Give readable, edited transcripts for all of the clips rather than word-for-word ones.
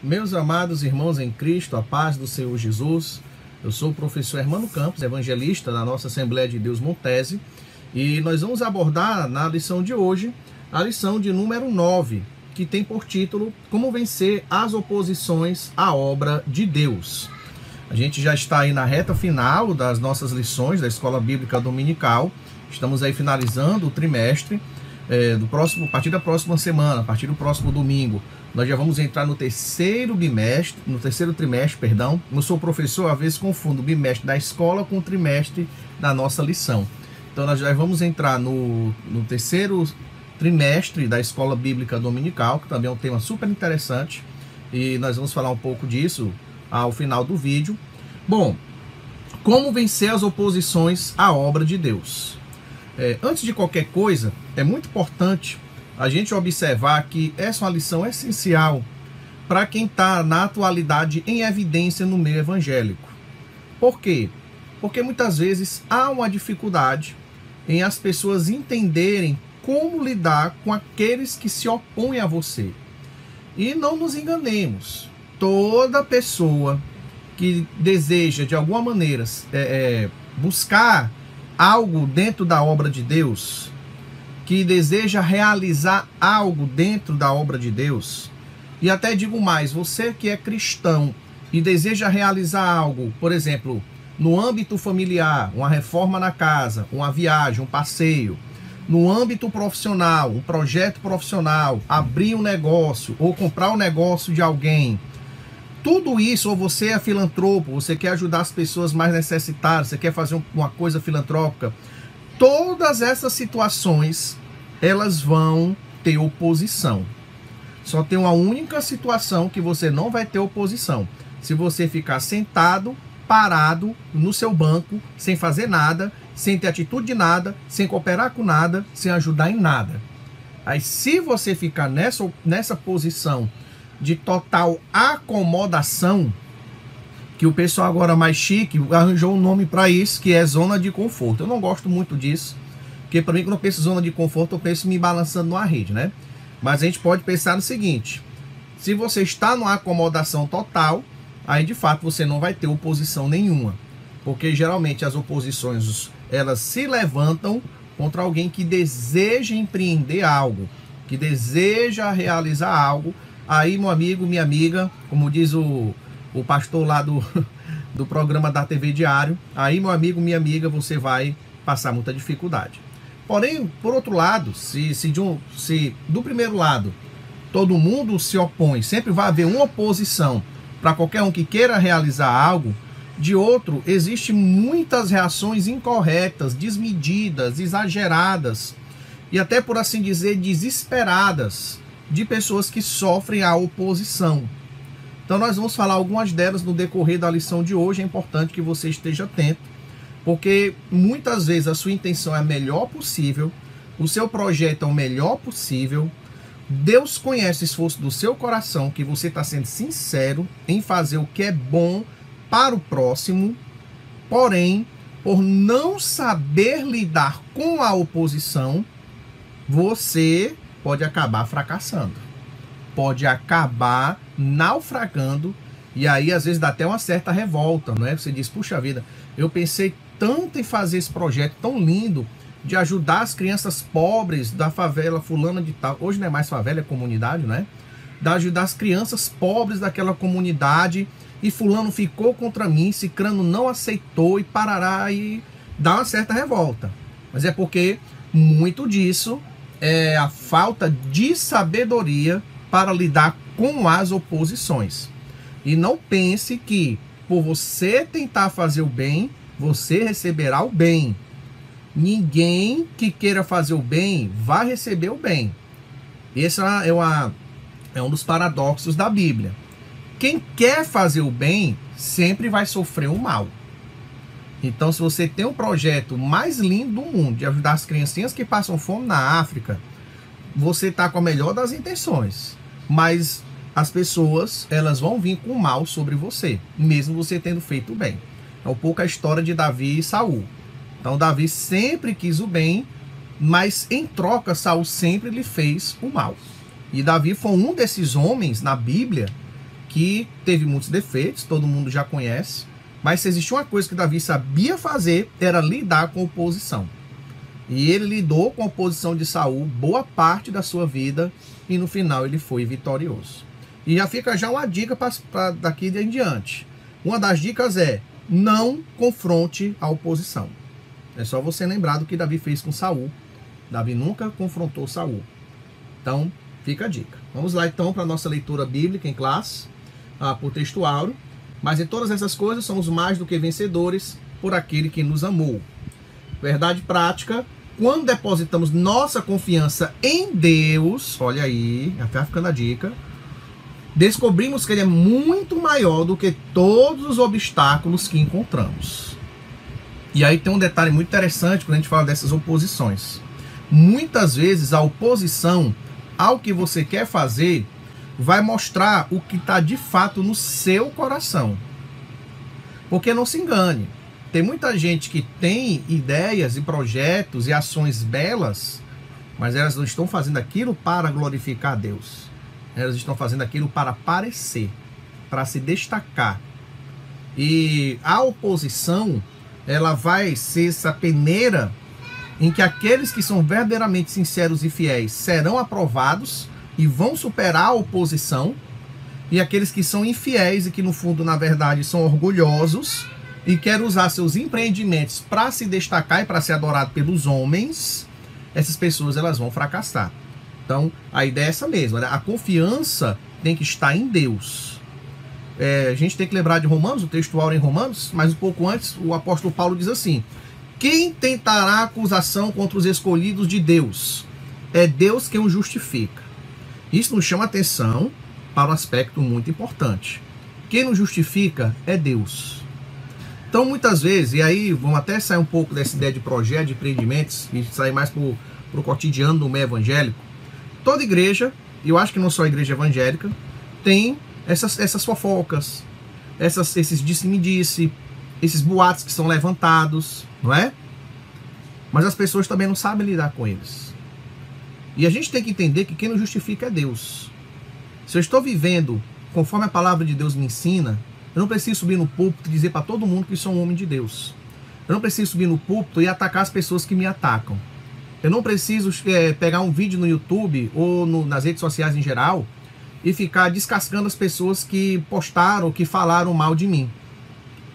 Meus amados irmãos em Cristo, a paz do Senhor Jesus. Eu sou o professor Hermano Campos, evangelista da nossa Assembleia de Deus Montese, e nós vamos abordar na lição de hoje a lição de número 9, que tem por título Como vencer as oposições à obra de Deus. A gente já está aí na reta final das nossas lições da Escola Bíblica Dominical. Estamos aí finalizando o trimestre. A partir da próxima semana, a partir do próximo domingo, nós já vamos entrar no terceiro trimestre. Eu sou professor, às vezes confundo o bimestre da escola com o trimestre da nossa lição. Então nós já vamos entrar no terceiro trimestre da Escola Bíblica Dominical, que também é um tema super interessante, e nós vamos falar um pouco disso ao final do vídeo. Bom, como vencer as oposições à obra de Deus? Antes de qualquer coisa, é muito importante a gente observar que essa é uma lição essencial para quem está na atualidade em evidência no meio evangélico. Por quê? Porque muitas vezes há uma dificuldade em as pessoas entenderem como lidar com aqueles que se opõem a você. E não nos enganemos, toda pessoa que deseja de alguma maneira buscar algo dentro da obra de Deus, que deseja realizar algo dentro da obra de Deus, e até digo mais, você que é cristão e deseja realizar algo, por exemplo, no âmbito familiar, uma reforma na casa, uma viagem, um passeio, no âmbito profissional, um projeto profissional, abrir um negócio ou comprar um negócio de alguém, tudo isso, ou você é filantropo, você quer ajudar as pessoas mais necessitadas, você quer fazer uma coisa filantrópica, todas essas situações, elas vão ter oposição. Só tem uma única situação que você não vai ter oposição: se você ficar sentado, parado no seu banco, sem fazer nada, sem ter atitude de nada, sem cooperar com nada, sem ajudar em nada. Aí se você ficar nessa posição de total acomodação, que o pessoal agora mais chique arranjou um nome para isso, que é zona de conforto. Eu não gosto muito disso, porque para mim, quando eu penso em zona de conforto, eu penso me balançando numa rede, né? Mas a gente pode pensar no seguinte: se você está numa acomodação total, aí de fato você não vai ter oposição nenhuma, porque geralmente as oposições, elas se levantam contra alguém que deseja empreender algo, que deseja realizar algo. Aí, meu amigo, minha amiga, como diz o pastor lá do programa da TV Diário, aí, meu amigo, minha amiga, você vai passar muita dificuldade. Porém, por outro lado, se do primeiro lado todo mundo se opõe, sempre vai haver uma oposição para qualquer um que queira realizar algo, de outro, existem muitas reações incorretas, desmedidas, exageradas e até, por assim dizer, desesperadas, de pessoas que sofrem a oposição. Então nós vamos falar algumas delas no decorrer da lição de hoje. É importante que você esteja atento, porque muitas vezes a sua intenção é a melhor possível, o seu projeto é o melhor possível, Deus conhece o esforço do seu coração, que você está sendo sincero em fazer o que é bom para o próximo, porém, por não saber lidar com a oposição, você pode acabar fracassando, pode acabar naufragando, e aí às vezes dá até uma certa revolta, não é? Você diz, puxa vida, eu pensei tanto em fazer esse projeto tão lindo, de ajudar as crianças pobres da favela fulana de tal, hoje não é mais favela, é comunidade, né? De ajudar as crianças pobres daquela comunidade, e fulano ficou contra mim, cicrano não aceitou, e parará, e dá uma certa revolta. Mas é porque muito disso é a falta de sabedoria para lidar com as oposições. E não pense que por você tentar fazer o bem, você receberá o bem. Ninguém que queira fazer o bem vai receber o bem. Esse é um dos paradoxos da Bíblia. Quem quer fazer o bem sempre vai sofrer o mal. Então, se você tem um projeto mais lindo do mundo de ajudar as criancinhas que passam fome na África, você está com a melhor das intenções, mas as pessoas, elas vão vir com o mal sobre você, mesmo você tendo feito o bem. É um pouco a história de Davi e Saul. Então, Davi sempre quis o bem, mas em troca, Saul sempre lhe fez o mal. E Davi foi um desses homens na Bíblia que teve muitos defeitos, todo mundo já conhece, mas se existia uma coisa que Davi sabia fazer, era lidar com oposição. E ele lidou com a oposição de Saul boa parte da sua vida, e no final ele foi vitorioso. E já fica já uma dica para daqui em diante. Uma das dicas é: não confronte a oposição. É só você lembrar do que Davi fez com Saul. Davi nunca confrontou Saul. Então, fica a dica. Vamos lá então para a nossa leitura bíblica em classe, por texto áureo. Mas em todas essas coisas somos mais do que vencedores por aquele que nos amou. Verdade prática: quando depositamos nossa confiança em Deus, olha aí, até ficando a dica, descobrimos que Ele é muito maior do que todos os obstáculos que encontramos. E aí tem um detalhe muito interessante quando a gente fala dessas oposições. Muitas vezes a oposição ao que você quer fazer vai mostrar o que está de fato no seu coração. Porque não se engane, tem muita gente que tem ideias e projetos e ações belas, mas elas não estão fazendo aquilo para glorificar a Deus. Elas estão fazendo aquilo para aparecer, para se destacar. E a oposição, ela vai ser essa peneira em que aqueles que são verdadeiramente sinceros e fiéis serão aprovados e vão superar a oposição, e aqueles que são infiéis e que no fundo, na verdade, são orgulhosos e querem usar seus empreendimentos para se destacar e para ser adorado pelos homens, essas pessoas elas vão fracassar. Então, a ideia é essa mesma, né? A confiança tem que estar em Deus. A gente tem que lembrar de Romanos, o texto áureo em Romanos, mas um pouco antes, o apóstolo Paulo diz assim: quem tentará acusação contra os escolhidos de Deus? É Deus quem o justifica. Isso nos chama atenção para um aspecto muito importante. Quem nos justifica é Deus. Então, muitas vezes, e aí vamos até sair um pouco dessa ideia de projeto, de empreendimentos, e sair mais para o cotidiano do meio evangélico. Toda igreja, e eu acho que não só a igreja evangélica, tem essas fofocas, esses disse-me-disse, esses boatos que são levantados, não é? Mas as pessoas também não sabem lidar com eles. E a gente tem que entender que quem nos justifica é Deus. Se eu estou vivendo conforme a palavra de Deus me ensina, eu não preciso subir no púlpito e dizer para todo mundo que sou um homem de Deus. Eu não preciso subir no púlpito e atacar as pessoas que me atacam. Eu não preciso pegar um vídeo no YouTube ou nas redes sociais em geral e ficar descascando as pessoas que postaram, que falaram mal de mim.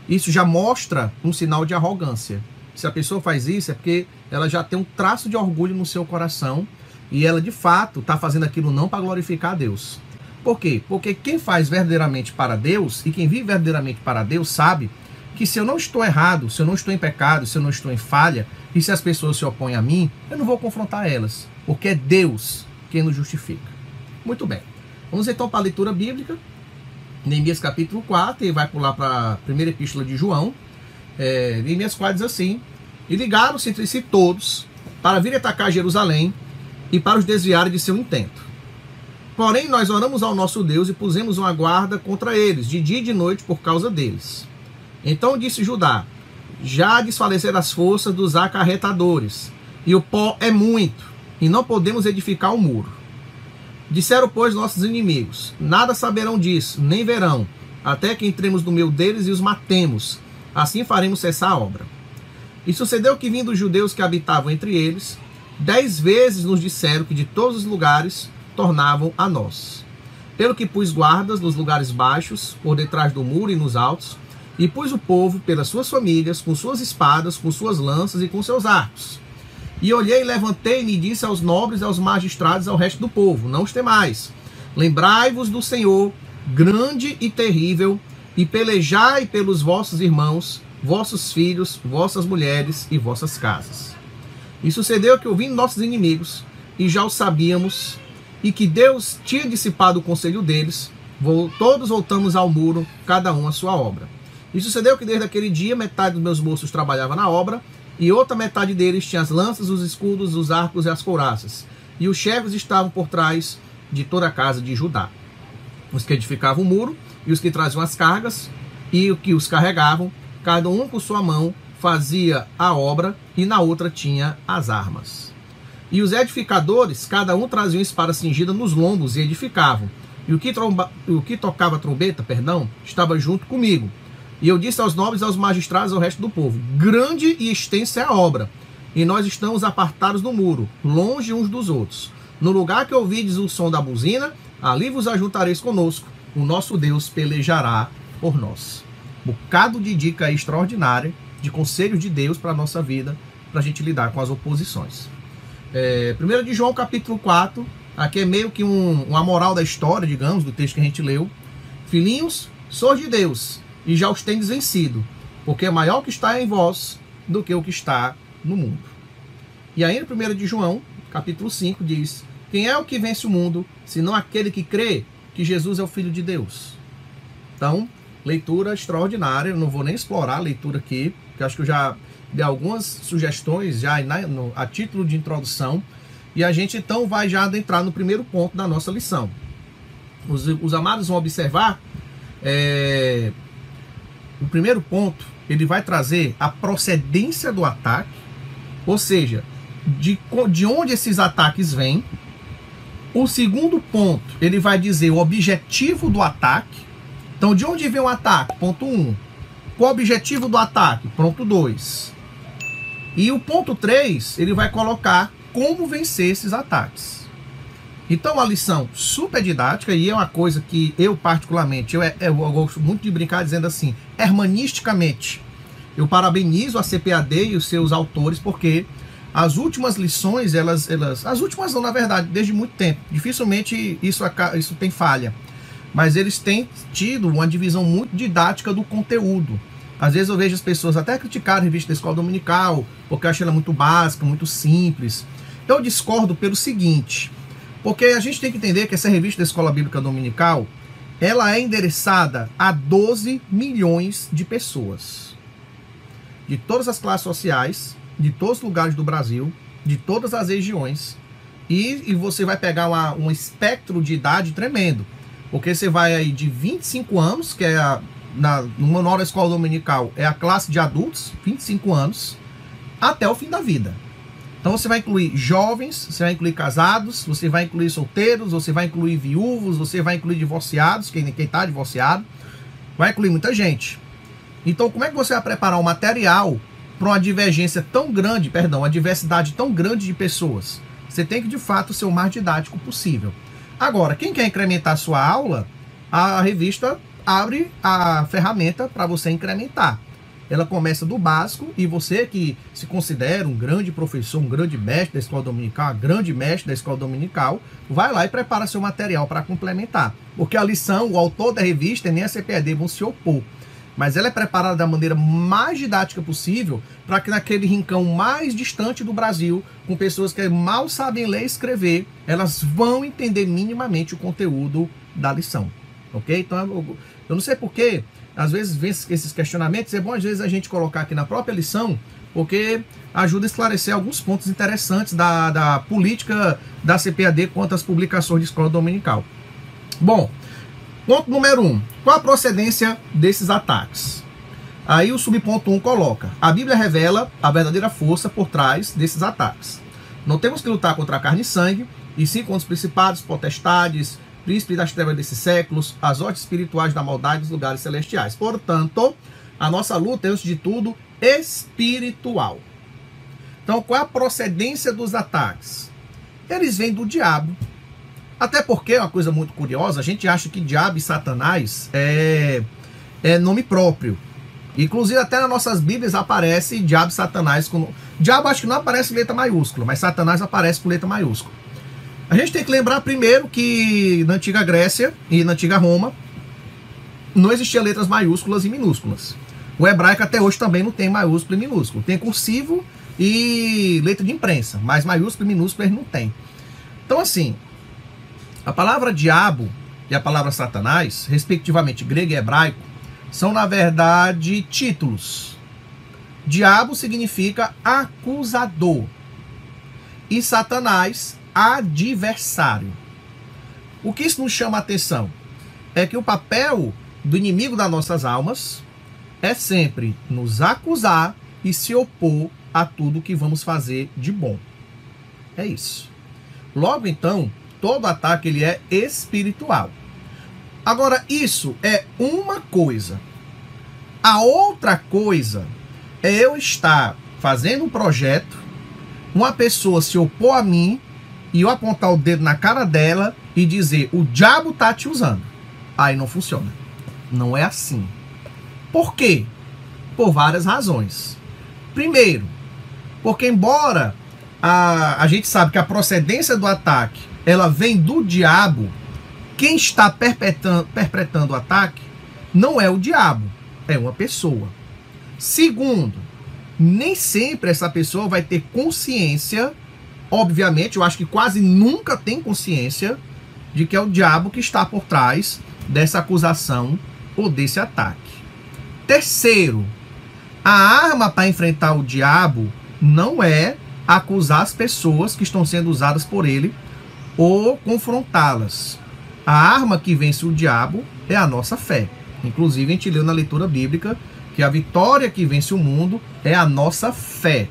Isso já mostra um sinal de arrogância. Se a pessoa faz isso é porque ela já tem um traço de orgulho no seu coração e ela de fato está fazendo aquilo não para glorificar a Deus. Por quê? Porque quem faz verdadeiramente para Deus e quem vive verdadeiramente para Deus sabe que se eu não estou errado, se eu não estou em pecado, se eu não estou em falha, e se as pessoas se opõem a mim, eu não vou confrontar elas, porque é Deus quem nos justifica. Muito bem. Vamos então para a leitura bíblica, Neemias capítulo 4, e vai pular para a primeira epístola de João. Neemias 4 diz assim: e ligaram-se entre si todos para vir atacar Jerusalém e para os desviarem de seu intento. Porém, nós oramos ao nosso Deus e pusemos uma guarda contra eles, de dia e de noite, por causa deles. Então disse Judá: já desfaleceram as forças dos acarretadores, e o pó é muito, e não podemos edificar o muro. Disseram, pois, nossos inimigos: nada saberão disso, nem verão, até que entremos no meio deles e os matemos. Assim faremos cessar a obra. E sucedeu que, vindo os judeus que habitavam entre eles, 10 vezes nos disseram que de todos os lugares tornavam a nós. Pelo que pus guardas nos lugares baixos, por detrás do muro e nos altos, e pus o povo pelas suas famílias, com suas espadas, com suas lanças e com seus arcos. E olhei, levantei-me e disse aos nobres, aos magistrados, ao resto do povo: não os temais. Lembrai-vos do Senhor, grande e terrível, e pelejai pelos vossos irmãos, vossos filhos, vossas mulheres e vossas casas. E sucedeu que, ouvindo nossos inimigos, e já o sabíamos, e que Deus tinha dissipado o conselho deles, todos voltamos ao muro, cada um a sua obra. E sucedeu que desde aquele dia metade dos meus moços trabalhava na obra, e outra metade deles tinha as lanças, os escudos, os arcos e as couraças. E os chefes estavam por trás de toda a casa de Judá. Os que edificavam o muro, e os que traziam as cargas, e os que os carregavam, cada um com sua mão fazia a obra, e na outra tinha as armas. E os edificadores, cada um trazia uma espada cingida nos lombos e edificavam. e o que tocava trombeta, perdão, estava junto comigo. E eu disse aos nobres, aos magistrados, ao resto do povo: grande e extensa é a obra, e nós estamos apartados do muro, longe uns dos outros. No lugar que ouvides o som da buzina, ali vos ajuntareis conosco. O nosso Deus pelejará por nós. Bocado de dica extraordinária, de conselhos de Deus para a nossa vida, para a gente lidar com as oposições. 1 de João, capítulo 4, aqui é meio que uma moral da história, digamos, do texto que a gente leu. Filhinhos, sois de Deus, e já os tendes vencido, porque é maior o que está em vós do que o que está no mundo. E aí, no 1 de João, capítulo 5, diz: quem é o que vence o mundo, senão aquele que crê que Jesus é o Filho de Deus? Então, leitura extraordinária. Eu não vou nem explorar a leitura aqui, porque acho que eu já dei algumas sugestões já a título de introdução. E a gente então vai já adentrar no primeiro ponto da nossa lição. Os amados vão observar, o primeiro ponto, ele vai trazer a procedência do ataque, ou seja, de onde esses ataques vêm. O segundo ponto, ele vai dizer o objetivo do ataque. Então, de onde vem o ataque? Ponto 1. Qual o objetivo do ataque? Ponto 2. E o ponto 3, ele vai colocar como vencer esses ataques. Então, a lição super didática, e é uma coisa que eu particularmente, eu gosto muito de brincar dizendo assim, hermanisticamente, eu parabenizo a CPAD e os seus autores, porque as últimas lições, as últimas não, na verdade, desde muito tempo, dificilmente isso tem falha, mas eles têm tido uma divisão muito didática do conteúdo. Às vezes eu vejo as pessoas até criticar a revista da Escola Dominical, porque eu acho ela muito básica, muito simples. Eu discordo pelo seguinte, porque a gente tem que entender que essa revista da Escola Bíblica Dominical, ela é endereçada a 12 milhões de pessoas, de todas as classes sociais, de todos os lugares do Brasil, de todas as regiões, e você vai pegar um espectro de idade tremendo, porque você vai aí de 25 anos, que é no manual da Escola Dominical, é a classe de adultos, 25 anos, até o fim da vida. Então você vai incluir jovens, você vai incluir casados, você vai incluir solteiros, você vai incluir viúvos, você vai incluir divorciados, quem está divorciado, vai incluir muita gente. Então como é que você vai preparar um material para uma divergência tão grande, uma diversidade tão grande de pessoas? Você tem que, de fato, ser o mais didático possível. Agora, quem quer incrementar a sua aula, a revista abre a ferramenta para você incrementar. Ela começa do básico, e você que se considera um grande professor, um grande mestre da Escola Dominical, um grande mestre da Escola Dominical, vai lá e prepara seu material para complementar. Porque a lição, o autor da revista, nem a CPAD vão se opor. Mas ela é preparada da maneira mais didática possível para que naquele rincão mais distante do Brasil, com pessoas que mal sabem ler e escrever, elas vão entender minimamente o conteúdo da lição. Ok? Então, eu não sei porquê, às vezes vem esses questionamentos, é bom às vezes a gente colocar aqui na própria lição, porque ajuda a esclarecer alguns pontos interessantes da política da CPAD quanto às publicações de Escola Dominical. Bom, ponto número 1. Qual a procedência desses ataques? Aí o subponto 1 coloca: a Bíblia revela a verdadeira força por trás desses ataques. Não temos que lutar contra a carne e sangue, e sim contra os principados, potestades, príncipes das trevas desses séculos, as hostes espirituais da maldade dos lugares celestiais. Portanto, a nossa luta é, antes de tudo, espiritual. Então, qual é a procedência dos ataques? Eles vêm do diabo. Até porque é uma coisa muito curiosa, a gente acha que diabo e Satanás é nome próprio. Inclusive até nas nossas Bíblias aparece diabo e Satanás. Diabo acho que não aparece com letra maiúscula, mas Satanás aparece com letra maiúscula. A gente tem que lembrar primeiro que na antiga Grécia e na antiga Roma não existiam letras maiúsculas e minúsculas. O hebraico até hoje também não tem maiúsculo e minúsculo. Tem cursivo e letra de imprensa, mas maiúsculo e minúsculo eles não tem. Então assim, a palavra diabo e a palavra Satanás, respectivamente grego e hebraico, são na verdade títulos. Diabo significa acusador e Satanás adversário. O que isso nos chama a atenção é que o papel do inimigo das nossas almas é sempre nos acusar e se opor a tudo que vamos fazer de bom. É isso. Logo então, todo ataque ele é espiritual. Agora, isso é uma coisa. A outra coisa é eu estar fazendo um projeto, uma pessoa se opor a mim e eu apontar o dedo na cara dela e dizer, o diabo tá te usando. Aí não funciona. Não é assim. Por quê? Por várias razões. Primeiro, porque embora a gente sabe que a procedência do ataque ela vem do diabo, quem está perpetrando o ataque não é o diabo, é uma pessoa. Segundo, nem sempre essa pessoa vai ter consciência, obviamente, eu acho que quase nunca tem consciência de que é o diabo que está por trás dessa acusação ou desse ataque. Terceiro, a arma para enfrentar o diabo não é acusar as pessoas que estão sendo usadas por ele ou confrontá-las. A arma que vence o diabo é a nossa fé. Inclusive, a gente leu na leitura bíblica que a vitória que vence o mundo é a nossa fé.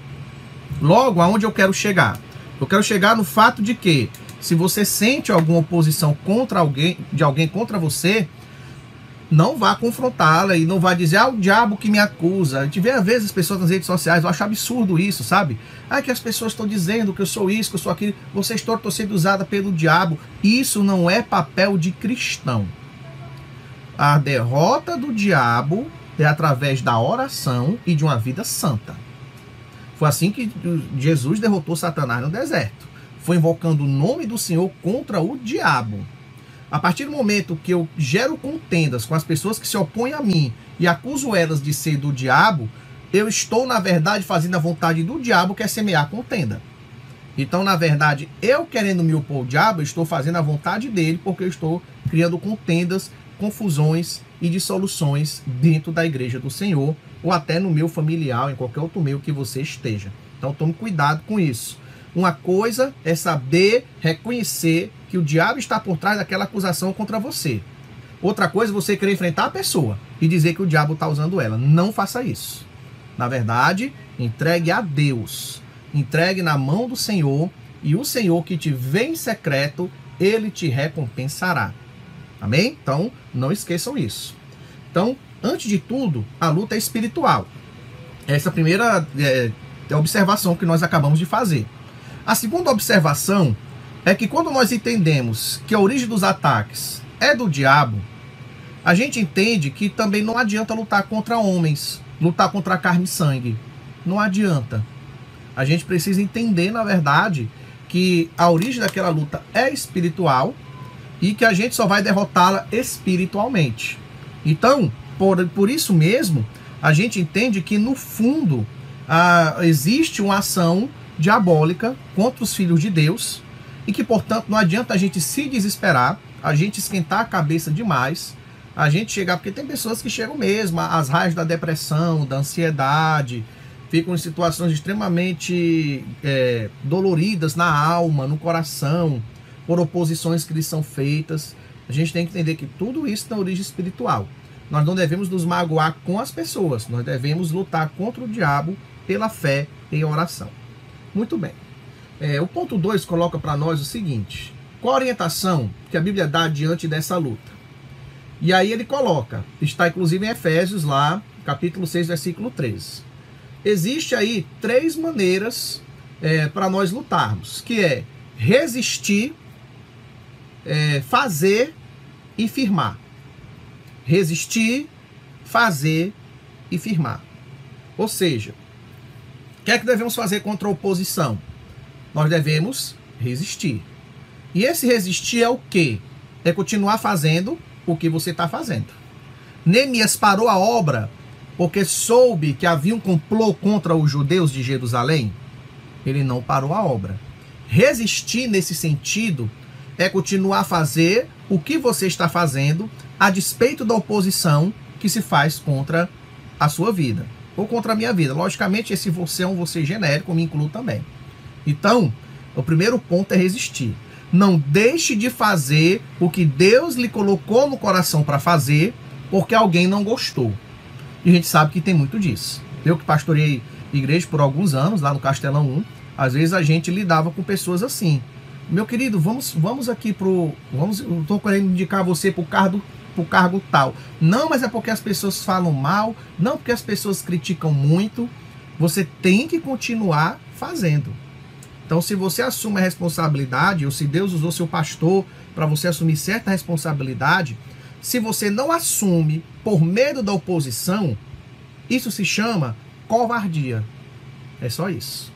Logo, aonde eu quero chegar? Eu quero chegar no fato de que, se você sente alguma oposição contra alguém contra você, não vá confrontá-la e não vá dizer, o diabo que me acusa. A gente vê às vezes as pessoas nas redes sociais, eu acho absurdo isso, sabe? Que as pessoas estão dizendo que eu sou isso, que eu sou aquilo, vocês estão sendo usadas pelo diabo. Isso não é papel de cristão. A derrota do diabo é através da oração e de uma vida santa. Foi assim que Jesus derrotou Satanás no deserto. Foi invocando o nome do Senhor contra o diabo. A partir do momento que eu gero contendas com as pessoas que se opõem a mim e acuso elas de ser do diabo, eu estou, na verdade, fazendo a vontade do diabo, que é semear contenda. Então, na verdade, eu querendo me opor ao diabo, eu estou fazendo a vontade dele, porque eu estou criando contendas, confusões e dissoluções dentro da igreja do Senhor, ou até no meu familiar, em qualquer outro meio que você esteja. Então, tome cuidado com isso. Uma coisa é saber reconhecer que o diabo está por trás daquela acusação contra você. Outra coisa é você querer enfrentar a pessoa e dizer que o diabo está usando ela. Não faça isso. Na verdade, entregue a Deus. Entregue na mão do Senhor, e o Senhor que te vê em secreto, ele te recompensará. Amém? Então, não esqueçam isso. Então, antes de tudo, a luta é espiritual. Essa é a primeira observação que nós acabamos de fazer. A segunda observação é que quando nós entendemos que a origem dos ataques é do diabo, a gente entende que também não adianta lutar contra homens, lutar contra carne e sangue. Não adianta. A gente precisa entender, na verdade, que a origem daquela luta é espiritual e que a gente só vai derrotá-la espiritualmente. Então, por isso mesmo, a gente entende que, no fundo, existe uma ação diabólica contra os filhos de Deus e que, portanto, não adianta a gente se desesperar, a gente esquentar a cabeça demais, a gente chegar, porque tem pessoas que chegam mesmo às raias da depressão, da ansiedade, ficam em situações extremamente doloridas na alma, no coração, por oposições que lhes são feitas. A gente tem que entender que tudo isso tem origem espiritual. Nós não devemos nos magoar com as pessoas, nós devemos lutar contra o diabo pela fé em oração. Muito bem. O ponto 2 coloca para nós o seguinte: qual a orientação que a Bíblia dá diante dessa luta? E aí ele coloca, está inclusive em Efésios lá, capítulo 6, versículo 13. Existe aí 3 maneiras para nós lutarmos, que é resistir, fazer e firmar. Resistir, fazer e firmar. Ou seja, o que é que devemos fazer contra a oposição? Nós devemos resistir. E esse resistir é o quê? É continuar fazendo o que você está fazendo. Neemias parou a obra porque soube que havia um complô contra os judeus de Jerusalém. Ele não parou a obra. Resistir nesse sentido é continuar a fazer o que você está fazendo a despeito da oposição que se faz contra a sua vida ou contra a minha vida. Logicamente, esse você é um você genérico, me incluo também. Então, o primeiro ponto é resistir. Não deixe de fazer o que Deus lhe colocou no coração para fazer porque alguém não gostou. E a gente sabe que tem muito disso. Eu que pastorei igreja por alguns anos, lá no Castelão 1, às vezes a gente lidava com pessoas assim. Meu querido, vamos aqui eu estou querendo indicar você para o cargo pro cargo tal. Não, mas é porque as pessoas falam mal, não porque as pessoas criticam muito. Você tem que continuar fazendo. Então, se você assume a responsabilidade, ou se Deus usou seu pastor para você assumir certa responsabilidade, se você não assume por medo da oposição, isso se chama covardia. É só isso.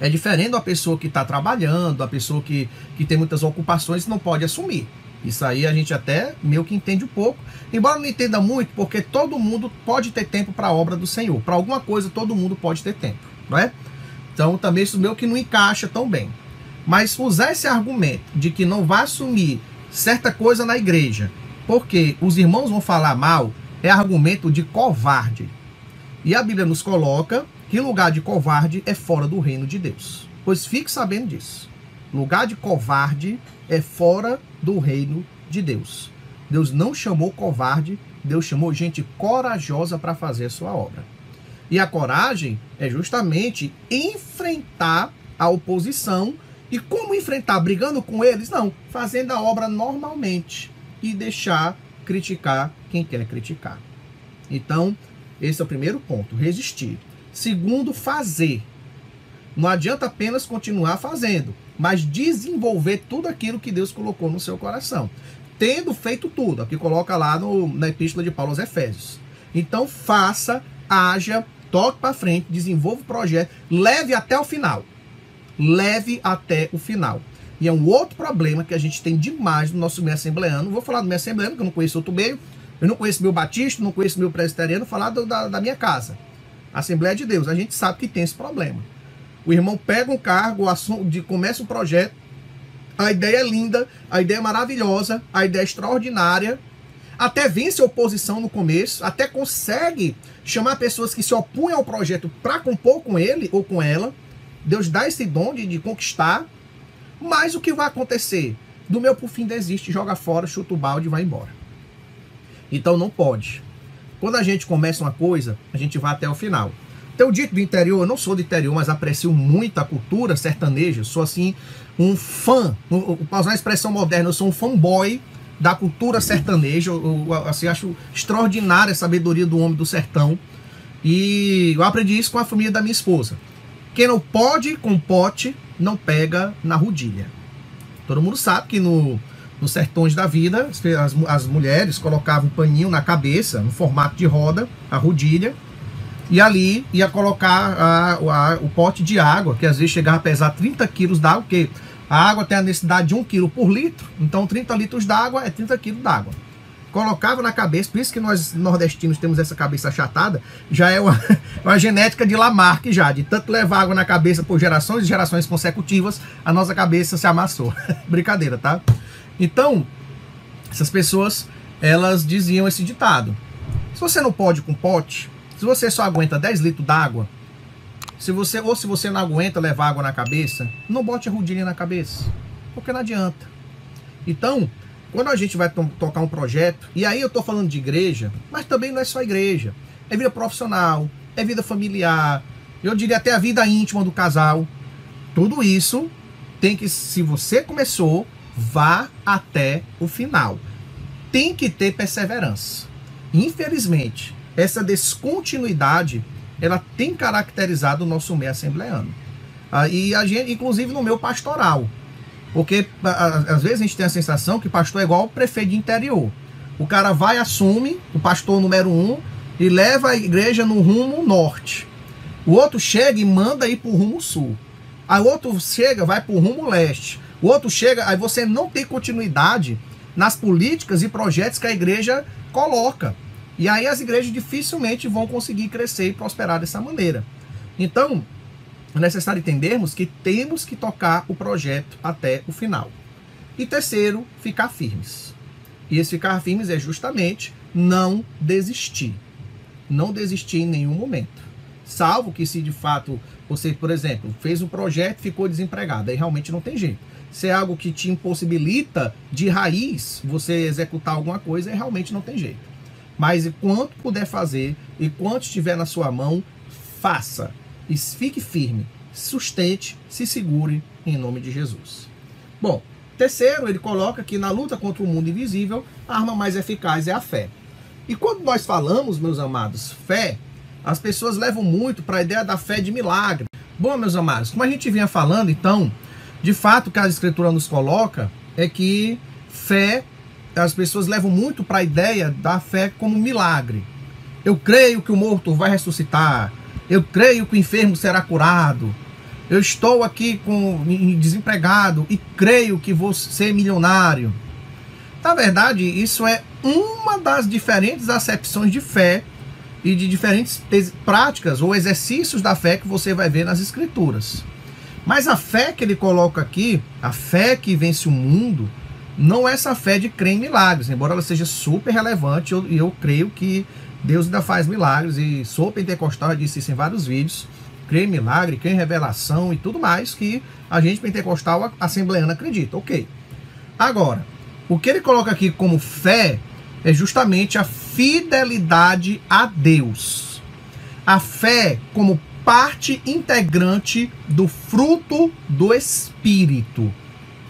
É diferente da pessoa que está trabalhando, a pessoa que tem muitas ocupações e não pode assumir. Isso aí a gente até meio que entende um pouco, embora não entenda muito, porque todo mundo pode ter tempo para a obra do Senhor. Para alguma coisa todo mundo pode ter tempo, não é? Então também isso meio que não encaixa tão bem. Mas usar esse argumento de que não vai assumir certa coisa na igreja, porque os irmãos vão falar mal, é argumento de covarde. E a Bíblia nos coloca que lugar de covarde é fora do reino de Deus. Pois fique sabendo disso. Lugar de covarde é fora do reino de Deus. Deus não chamou covarde, Deus chamou gente corajosa para fazer a sua obra. E a coragem é justamente enfrentar a oposição. E como enfrentar? Brigando com eles? Não, fazendo a obra normalmente e deixar criticar quem quer criticar. Então, esse é o primeiro ponto, resistir. Segundo, fazer. Não adianta apenas continuar fazendo, mas desenvolver tudo aquilo que Deus colocou no seu coração. Tendo feito tudo, aqui coloca lá na Epístola de Paulo aos Efésios. Então faça, haja, toque para frente, desenvolva o projeto, leve até o final. Leve até o final. E é um outro problema que a gente tem demais no nosso meio assembleano. Vou falar do meio assembleano, que eu não conheço outro meio. Eu não conheço meu batista, não conheço meu presbiteriano, vou falar da minha casa. Assembleia de Deus, a gente sabe que tem esse problema. O irmão pega um cargo, começa um projeto, a ideia é linda, a ideia é maravilhosa, a ideia é extraordinária, até vence a oposição no começo, até consegue chamar pessoas que se opunham ao projeto para compor com ele ou com ela. Deus dá esse dom de conquistar, mas o que vai acontecer? Do meu por fim desiste, joga fora, chuta o balde e vai embora. Então não pode. Quando a gente começa uma coisa, a gente vai até o final. Então, dito do interior, eu não sou do interior, mas aprecio muito a cultura sertaneja. Eu sou, assim, um fã, para usar uma expressão moderna, eu sou um fanboy da cultura sertaneja. Assim, acho extraordinária a sabedoria do homem do sertão. E eu aprendi isso com a família da minha esposa. Quem não pode com pote, não pega na rodilha. Todo mundo sabe que nos sertões da vida, as mulheres colocavam um paninho na cabeça, no formato de roda, a rodilha, e ali ia colocar o pote de água, que às vezes chegava a pesar 30 quilos d'água, porque a água tem a necessidade de 1 quilo por litro, então 30 litros d'água é 30 quilos d'água. Colocava na cabeça, por isso que nós nordestinos temos essa cabeça achatada, já é uma genética de Lamarck já, de tanto levar água na cabeça por gerações e gerações consecutivas, a nossa cabeça se amassou. Brincadeira, tá? Então, essas pessoas, elas diziam esse ditado: se você não pode com pote, se você só aguenta 10 litros d'água, se você não aguenta levar água na cabeça, não bote a rodilha na cabeça, porque não adianta. Então, quando a gente vai tocar um projeto, e aí eu estou falando de igreja, mas também não é só igreja, é vida profissional, é vida familiar, eu diria até a vida íntima do casal. Tudo isso tem que, se você começou, vá até o final. Tem que ter perseverança. Infelizmente, essa descontinuidade, ela tem caracterizado o nosso meio assembleano. E a gente, inclusive no meu pastoral. Porque às vezes a gente tem a sensação que pastor é igual o prefeito de interior. O cara vai, assume, o pastor número 1, e leva a igreja no rumo norte. O outro chega e manda ir para o rumo sul. Aí o outro chega, vai para o rumo leste. O outro chega, aí você não tem continuidade nas políticas e projetos que a igreja coloca. E aí as igrejas dificilmente vão conseguir crescer e prosperar dessa maneira. Então, é necessário entendermos que temos que tocar o projeto até o final. E terceiro, ficar firmes. E esse ficar firmes é justamente não desistir. Não desistir em nenhum momento. Salvo que se de fato você, por exemplo, fez um projeto e ficou desempregado. Aí realmente não tem jeito. Se é algo que te impossibilita de raiz você executar alguma coisa, aí realmente não tem jeito. Mas enquanto puder fazer, enquanto estiver na sua mão, faça. E fique firme, sustente, se segure em nome de Jesus. Bom, Terceiro, ele coloca que na luta contra o mundo invisível, a arma mais eficaz é a fé. E quando nós falamos, meus amados, fé, as pessoas levam muito para a ideia da fé de milagre. Bom, meus amados, como a gente vinha falando, então, de fato, o que a Escritura nos coloca é que fé, as pessoas levam muito para a ideia da fé como milagre. Eu creio que o morto vai ressuscitar. Eu creio que o enfermo será curado. Eu estou aqui desempregado e creio que vou ser milionário. Na verdade, isso é uma das diferentes acepções de fé e de diferentes práticas ou exercícios da fé que você vai ver nas Escrituras. Mas a fé que ele coloca aqui, a fé que vence o mundo, não é essa fé de crer em milagres, embora ela seja super relevante, e eu creio que Deus ainda faz milagres, e sou pentecostal, eu disse isso em vários vídeos, creio em milagre, creio em revelação e tudo mais que a gente pentecostal assembleana acredita, ok. Agora, o que ele coloca aqui como fé é justamente a fidelidade a Deus. A fé como parte integrante do fruto do Espírito.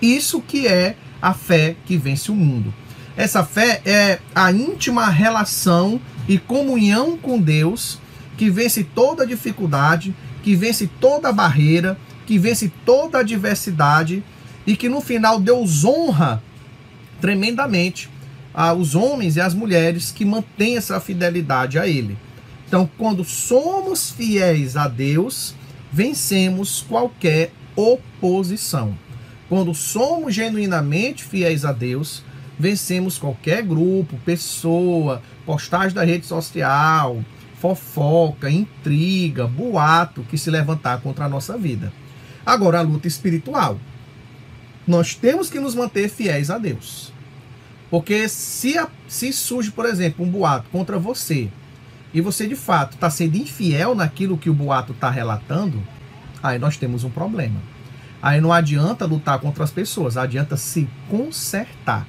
Isso que é a fé que vence o mundo. Essa fé é a íntima relação e comunhão com Deus que vence toda dificuldade, que vence toda barreira, que vence toda adversidade e que no final Deus honra tremendamente os homens e as mulheres que mantêm essa fidelidade a Ele. Então, quando somos fiéis a Deus, vencemos qualquer oposição. Quando somos genuinamente fiéis a Deus, vencemos qualquer grupo, pessoa, postagem da rede social, fofoca, intriga, boato que se levantar contra a nossa vida. Agora, a luta espiritual. Nós temos que nos manter fiéis a Deus. Porque se surge, por exemplo, um boato contra você, e você de fato está sendo infiel naquilo que o boato está relatando, aí nós temos um problema. Aí não adianta lutar contra as pessoas, adianta se consertar.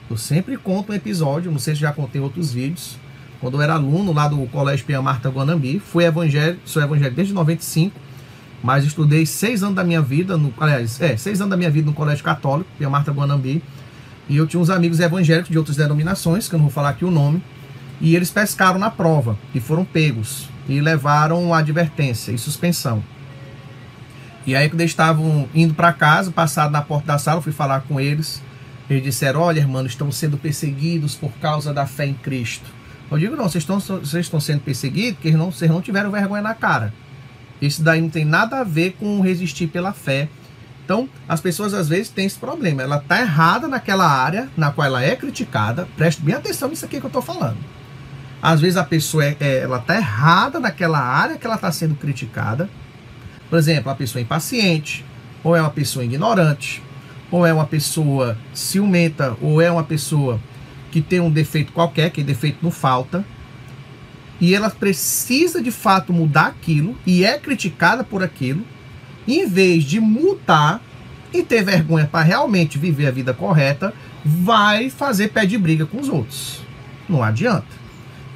Eu sempre conto um episódio, não sei se já contei outros vídeos, quando eu era aluno lá do Colégio Pia Marta Guanambi, sou evangélico desde 95, mas estudei 6 anos da minha vida, 6 anos da minha vida no Colégio Católico, Pia Marta Guanambi, e eu tinha uns amigos evangélicos de outras denominações, que eu não vou falar aqui o nome, e eles pescaram na prova, e foram pegos, e levaram advertência e suspensão. E aí quando eles estavam indo para casa, passado na porta da sala, eu fui falar com eles, eles disseram, olha irmão, estamos sendo perseguidos por causa da fé em Cristo. Eu digo, não, vocês estão sendo perseguidos porque vocês não tiveram vergonha na cara. Isso daí não tem nada a ver com resistir pela fé. Então, as pessoas às vezes têm esse problema. Ela está errada naquela área na qual ela é criticada. Preste bem atenção nisso aqui que eu estou falando. Às vezes a pessoa ela está errada naquela área que ela está sendo criticada. Por exemplo, a pessoa é impaciente, ou é uma pessoa ignorante, ou é uma pessoa ciumenta, ou é uma pessoa que tem um defeito qualquer, que defeito não falta, e ela precisa de fato mudar aquilo, e é criticada por aquilo, em vez de mudar e ter vergonha para realmente viver a vida correta, vai fazer pé de briga com os outros. Não adianta.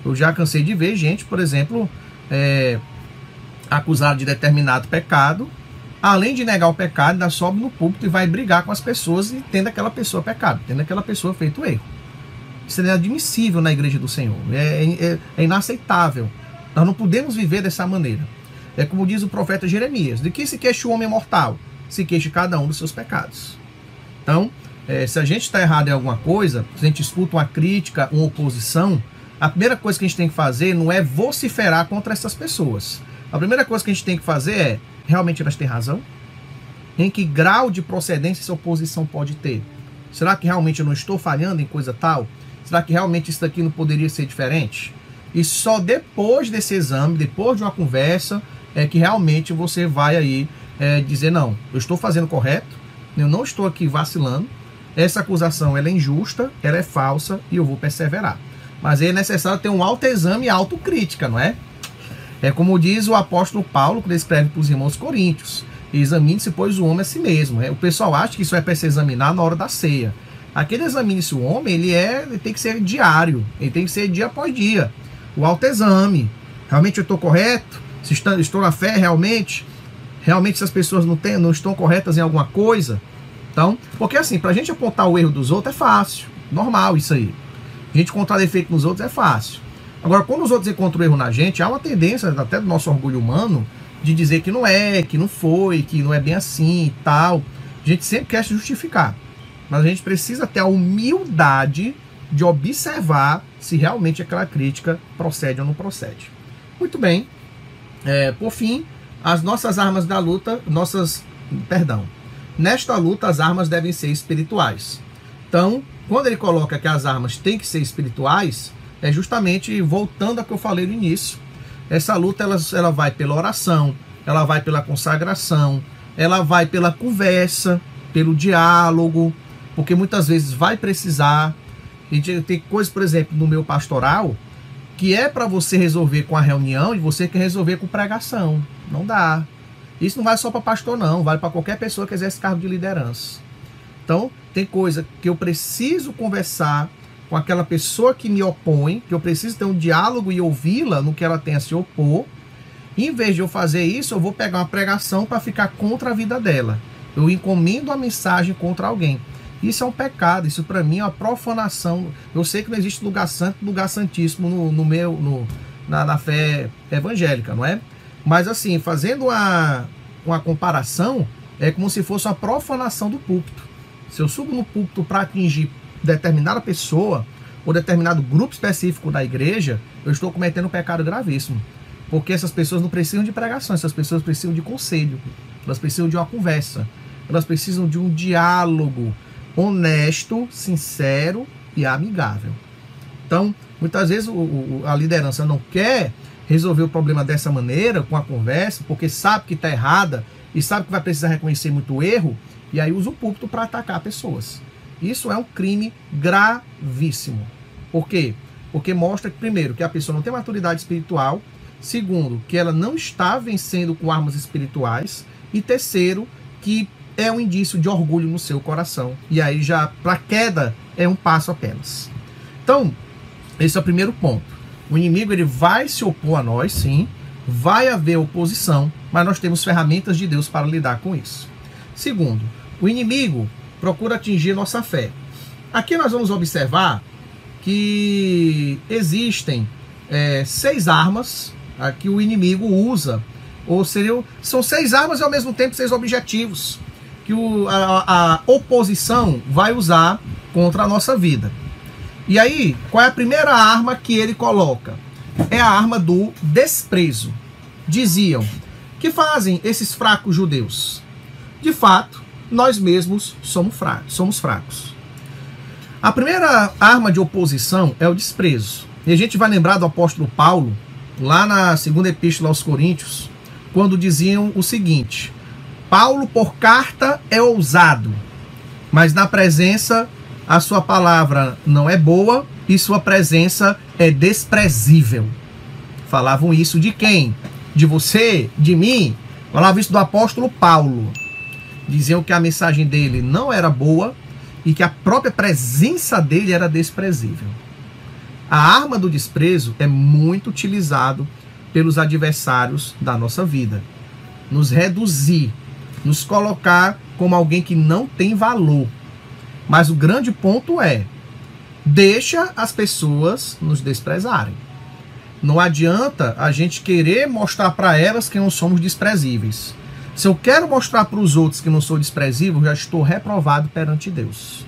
Eu já cansei de ver gente, por exemplo, acusado de determinado pecado, além de negar o pecado, ainda sobe no púlpito e vai brigar com as pessoas e tendo aquela pessoa pecado, tendo aquela pessoa feito erro. Isso é inadmissível na igreja do Senhor, é inaceitável. Nós não podemos viver dessa maneira. É como diz o profeta Jeremias, de que se queixa o homem mortal? Se queixa cada um dos seus pecados. Então, se a gente está errado em alguma coisa, se a gente escuta uma crítica, uma oposição, a primeira coisa que a gente tem que fazer não é vociferar contra essas pessoas. A primeira coisa que a gente tem que fazer é, realmente elas têm razão? Em que grau de procedência essa oposição pode ter? Será que realmente eu não estou falhando em coisa tal? Será que realmente isso daqui não poderia ser diferente? E só depois desse exame, depois de uma conversa, é que realmente você vai aí dizer, não, eu estou fazendo correto, eu não estou aqui vacilando, essa acusação ela é injusta, ela é falsa e eu vou perseverar. Mas é necessário ter um autoexame e autocrítica, não é? É como diz o apóstolo Paulo, quando ele escreve para os irmãos coríntios, examine-se, pois, o homem a si mesmo. O pessoal acha que isso é para se examinar na hora da ceia. Aquele examine-se o homem, ele tem que ser diário, ele tem que ser dia após dia. O autoexame. Realmente eu estou correto? Se estou na fé, realmente? Realmente essas pessoas não estão corretas em alguma coisa? Então, porque assim, pra gente apontar o erro dos outros é fácil, normal isso aí. A gente encontrar defeito nos outros é fácil. Agora, quando os outros encontram erro na gente, há uma tendência, até do nosso orgulho humano, de dizer que não é, que não foi, que não é bem assim e tal. A gente sempre quer se justificar. Mas a gente precisa ter a humildade de observar se realmente aquela crítica procede ou não procede. Muito bem. Por fim, as nossas armas da luta, nesta luta as armas devem ser espirituais. Então, quando ele coloca que as armas têm que ser espirituais, é justamente voltando ao que eu falei no início. Essa luta ela vai pela oração, ela vai pela consagração, ela vai pela conversa, pelo diálogo, porque muitas vezes vai precisar. E tem coisas, por exemplo, no meu pastoral, que é para você resolver com a reunião e você quer resolver com pregação. Não dá. Isso não vai só para pastor, não. Vale para qualquer pessoa que exerce cargo de liderança. Então, tem coisa que eu preciso conversar com aquela pessoa que me opõe, que eu preciso ter um diálogo e ouvi-la no que ela tem a se opor. Em vez de eu fazer isso, eu vou pegar uma pregação para ficar contra a vida dela. Eu encomendo a mensagem contra alguém. Isso é um pecado, isso para mim é uma profanação. Eu sei que não existe lugar santo, lugar santíssimo na fé evangélica, não é? Mas assim, fazendo uma comparação, é como se fosse uma profanação do púlpito. Se eu subo no púlpito para atingir determinada pessoa ou determinado grupo específico da igreja, eu estou cometendo um pecado gravíssimo. Porque essas pessoas não precisam de pregação, essas pessoas precisam de conselho, elas precisam de uma conversa, elas precisam de um diálogo honesto, sincero e amigável. Então, muitas vezes a liderança não quer resolver o problema dessa maneira, com a conversa, porque sabe que está errada e sabe que vai precisar reconhecer muito erro, e aí usa o púlpito para atacar pessoas. Isso é um crime gravíssimo. Por quê? Porque mostra, primeiro, que a pessoa não tem maturidade espiritual, segundo, que ela não está vencendo com armas espirituais, e terceiro, que é um indício de orgulho no seu coração. E aí já, para a queda, é um passo apenas. Então, esse é o primeiro ponto. O inimigo ele vai se opor a nós, sim, vai haver oposição, mas nós temos ferramentas de Deus para lidar com isso. Segundo, o inimigo procura atingir nossa fé. Aqui nós vamos observar que existem 6 armas que o inimigo usa, ou são 6 armas e ao mesmo tempo 6 objetivos que a oposição vai usar contra a nossa vida. E aí, qual é a primeira arma que ele coloca? É a arma do desprezo. Diziam, que fazem esses fracos judeus? De fato, nós mesmos somos fracos. A primeira arma de oposição é o desprezo. E a gente vai lembrar do apóstolo Paulo, lá na segunda epístola aos Coríntios, quando diziam o seguinte: Paulo por carta é ousado, mas na presença a sua palavra não é boa e sua presença é desprezível. Falavam isso de quem? De você? De mim? Falavam isso do apóstolo Paulo. Diziam que a mensagem dele não era boa e que a própria presença dele era desprezível. A arma do desprezo é muito utilizado pelos adversários da nossa vida. Nos reduzir, nos colocar como alguém que não tem valor. Mas o grande ponto é, deixa as pessoas nos desprezarem. Não adianta a gente querer mostrar para elas que não somos desprezíveis. Se eu quero mostrar para os outros que não sou desprezível, já estou reprovado perante Deus.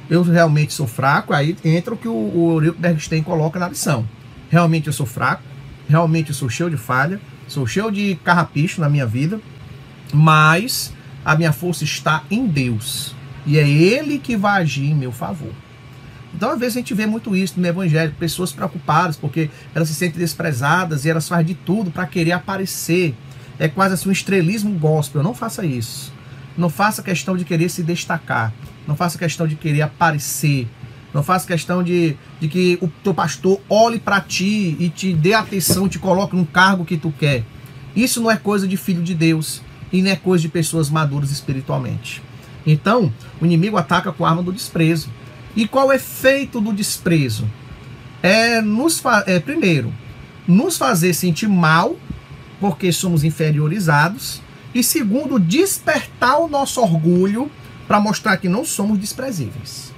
Eu realmente sou fraco, aí entra o que o Eurico Bergstein coloca na lição. Realmente eu sou fraco, realmente eu sou cheio de falha, sou cheio de carrapicho na minha vida, mas a minha força está em Deus. E é Ele que vai agir em meu favor. Então, às vezes, a gente vê muito isso no Evangelho, pessoas preocupadas porque elas se sentem desprezadas e elas fazem de tudo para querer aparecer. É quase assim um estrelismo gospel. Não faça isso. Não faça questão de querer se destacar. Não faça questão de querer aparecer. Não faça questão de que o teu pastor olhe para ti e te dê atenção, te coloque num cargo que tu quer. Isso não é coisa de filho de Deus e não é coisa de pessoas maduras espiritualmente. Então, o inimigo ataca com a arma do desprezo. E qual é o efeito do desprezo? Primeiro, nos fazer sentir mal, porque somos inferiorizados. E segundo, despertar o nosso orgulho para mostrar que não somos desprezíveis.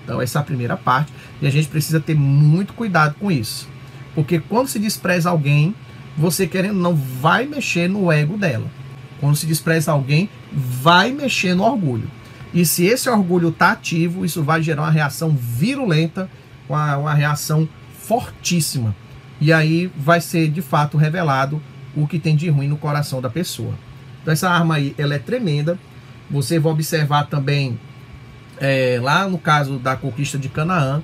Então essa é a primeira parte, e a gente precisa ter muito cuidado com isso. Porque quando se despreza alguém, você querendo ou não vai mexer no ego dela. Quando se despreza alguém, vai mexer no orgulho. E se esse orgulho está ativo, isso vai gerar uma reação virulenta, uma reação fortíssima. E aí vai ser de fato revelado o que tem de ruim no coração da pessoa. Então essa arma aí, ela é tremenda. Você vai observar também, lá no caso da conquista de Canaã,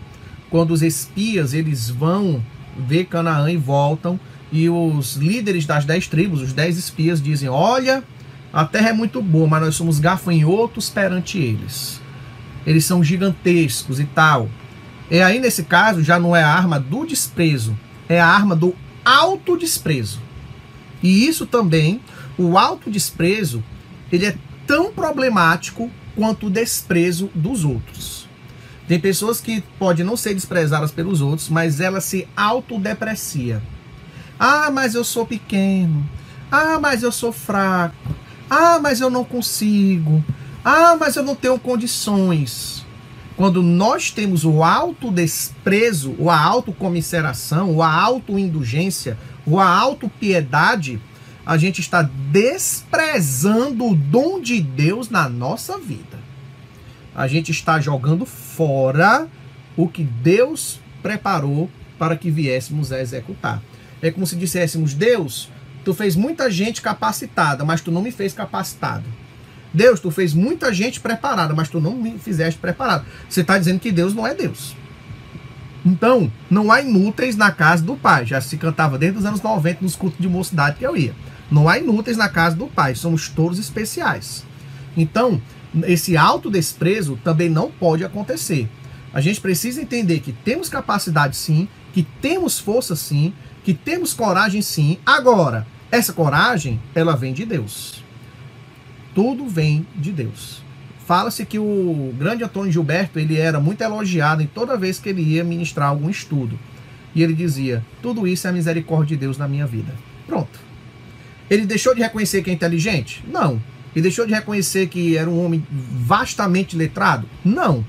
quando os espias eles vão ver Canaã e voltam, e os líderes das 10 tribos, os 10 espias, dizem: olha, a terra é muito boa, mas nós somos gafanhotos perante eles. Eles são gigantescos e tal. E aí, nesse caso, já não é a arma do desprezo, é a arma do autodesprezo. E isso também, o autodesprezo, ele é tão problemático quanto o desprezo dos outros. Tem pessoas que podem não ser desprezadas pelos outros, mas ela se autodeprecia. Ah, mas eu sou pequeno. Ah, mas eu sou fraco. Ah, mas eu não consigo. Ah, mas eu não tenho condições. Quando nós temos o autodesprezo, ou a autocomisseração, ou a autoindulgência, ou a autopiedade, a gente está desprezando o dom de Deus na nossa vida. A gente está jogando fora o que Deus preparou para que viéssemos a executar. É como se disséssemos: Deus, tu fez muita gente capacitada, mas tu não me fez capacitado. Deus, tu fez muita gente preparada, mas tu não me fizeste preparado. Você está dizendo que Deus não é Deus. Então, não há inúteis na casa do Pai. Já se cantava desde os anos 90 nos cultos de mocidade que eu ia. Não há inúteis na casa do Pai. Somos todos especiais. Então, esse autodesprezo também não pode acontecer. A gente precisa entender que temos capacidade sim, que temos força sim, que temos coragem sim. Agora, essa coragem, ela vem de Deus. Tudo vem de Deus. Fala-se que o grande Antônio Gilberto, ele era muito elogiado em toda vez que ele ia ministrar algum estudo. E ele dizia: tudo isso é a misericórdia de Deus na minha vida. Pronto. Ele deixou de reconhecer que é inteligente? Não. Ele deixou de reconhecer que era um homem vastamente letrado? Não.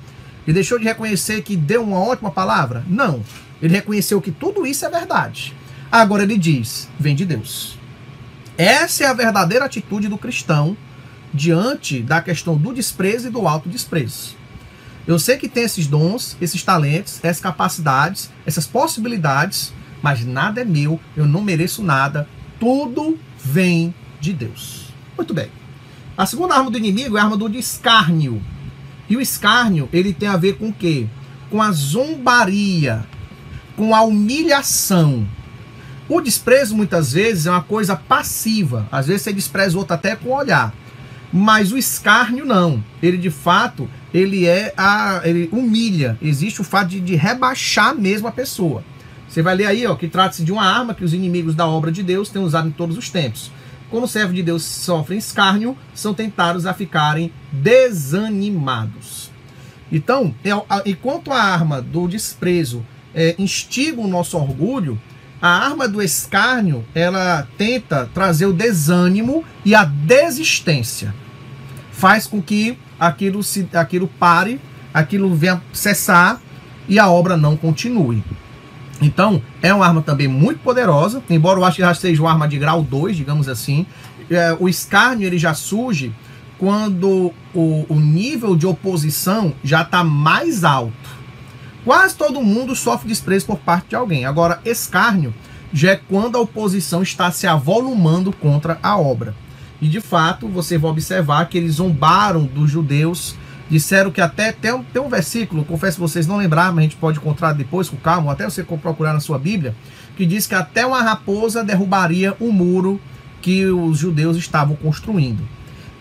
Ele deixou de reconhecer que deu uma ótima palavra? Não. Ele reconheceu que tudo isso é verdade. Agora ele diz: vem de Deus. Essa é a verdadeira atitude do cristão diante da questão do desprezo e do autodesprezo. Eu sei que tem esses dons, esses talentos, essas capacidades, essas possibilidades, mas nada é meu, eu não mereço nada, tudo vem de Deus. Muito bem. A segunda arma do inimigo é a arma do escárnio. E o escárnio, ele tem a ver com o quê? Com a zombaria, com a humilhação. O desprezo, muitas vezes, é uma coisa passiva. Às vezes você despreza o outro até com o olhar. Mas o escárnio não. Ele, de fato, ele humilha. Existe o fato de rebaixar mesmo a pessoa. Você vai ler aí, ó, que trata-se de uma arma que os inimigos da obra de Deus têm usado em todos os tempos. Quando os servos de Deus sofrem escárnio, são tentados a ficarem desanimados. Então, enquanto a arma do desprezo instiga o nosso orgulho, a arma do escárnio, ela tenta trazer o desânimo e a desistência. Faz com que aquilo pare, aquilo venha cessar e a obra não continue. Então, é uma arma também muito poderosa, embora eu acho que já seja uma arma de grau 2, digamos assim. O escárnio ele já surge quando o nível de oposição já está mais alto. Quase todo mundo sofre desprezo por parte de alguém. Agora, escárnio já é quando a oposição está se avolumando contra a obra. E, de fato, você vai observar que eles zombaram dos judeus, disseram que até tem um versículo, confesso que vocês não lembraram, mas a gente pode encontrar depois com calma, até você procurar na sua Bíblia, que diz que até uma raposa derrubaria o muro que os judeus estavam construindo.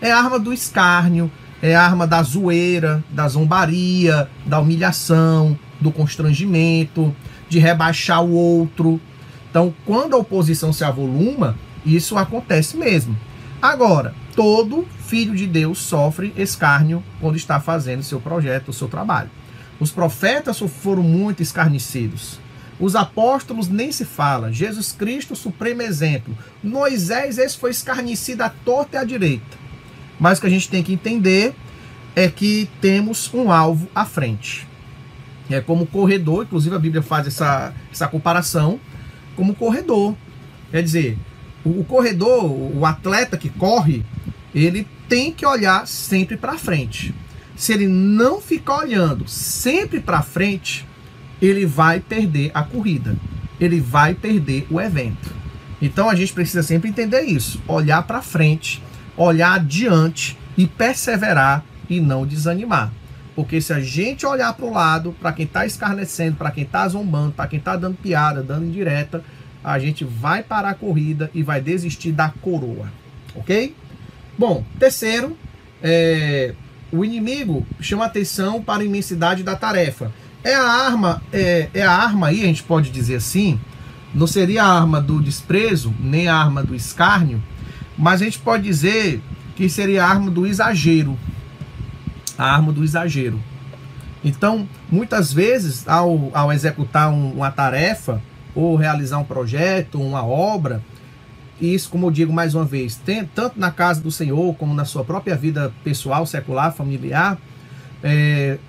É a arma do escárnio, é a arma da zoeira, da zombaria, da humilhação, do constrangimento, de rebaixar o outro. Então, quando a oposição se avoluma, isso acontece mesmo. Agora, todo filho de Deus sofre escárnio quando está fazendo seu projeto, o seu trabalho. Os profetas foram muito escarnecidos. Os apóstolos nem se fala. Jesus Cristo, supremo exemplo. Moisés, esse foi escarnecido à torta e à direita. Mas o que a gente tem que entender é que temos um alvo à frente. É como corredor, inclusive a Bíblia faz essa comparação, como corredor. Quer dizer, o corredor, o atleta que corre, ele tem que olhar sempre para frente. Se ele não ficar olhando sempre para frente, ele vai perder a corrida. Ele vai perder o evento. Então a gente precisa sempre entender isso. Olhar para frente, olhar adiante e perseverar e não desanimar. Porque se a gente olhar para o lado, para quem está escarnecendo, para quem está zombando, para quem está dando piada, dando indireta, a gente vai parar a corrida e vai desistir da coroa. Ok? Bom, terceiro, o inimigo chama atenção para a imensidade da tarefa. É a arma aí, a gente pode dizer assim, não seria a arma do desprezo, nem a arma do escárnio, mas a gente pode dizer que seria a arma do exagero. A arma do exagero. Então, muitas vezes, ao executar uma tarefa, ou realizar um projeto, uma obra, e isso, como eu digo mais uma vez, tanto na casa do Senhor, como na sua própria vida pessoal, secular, familiar,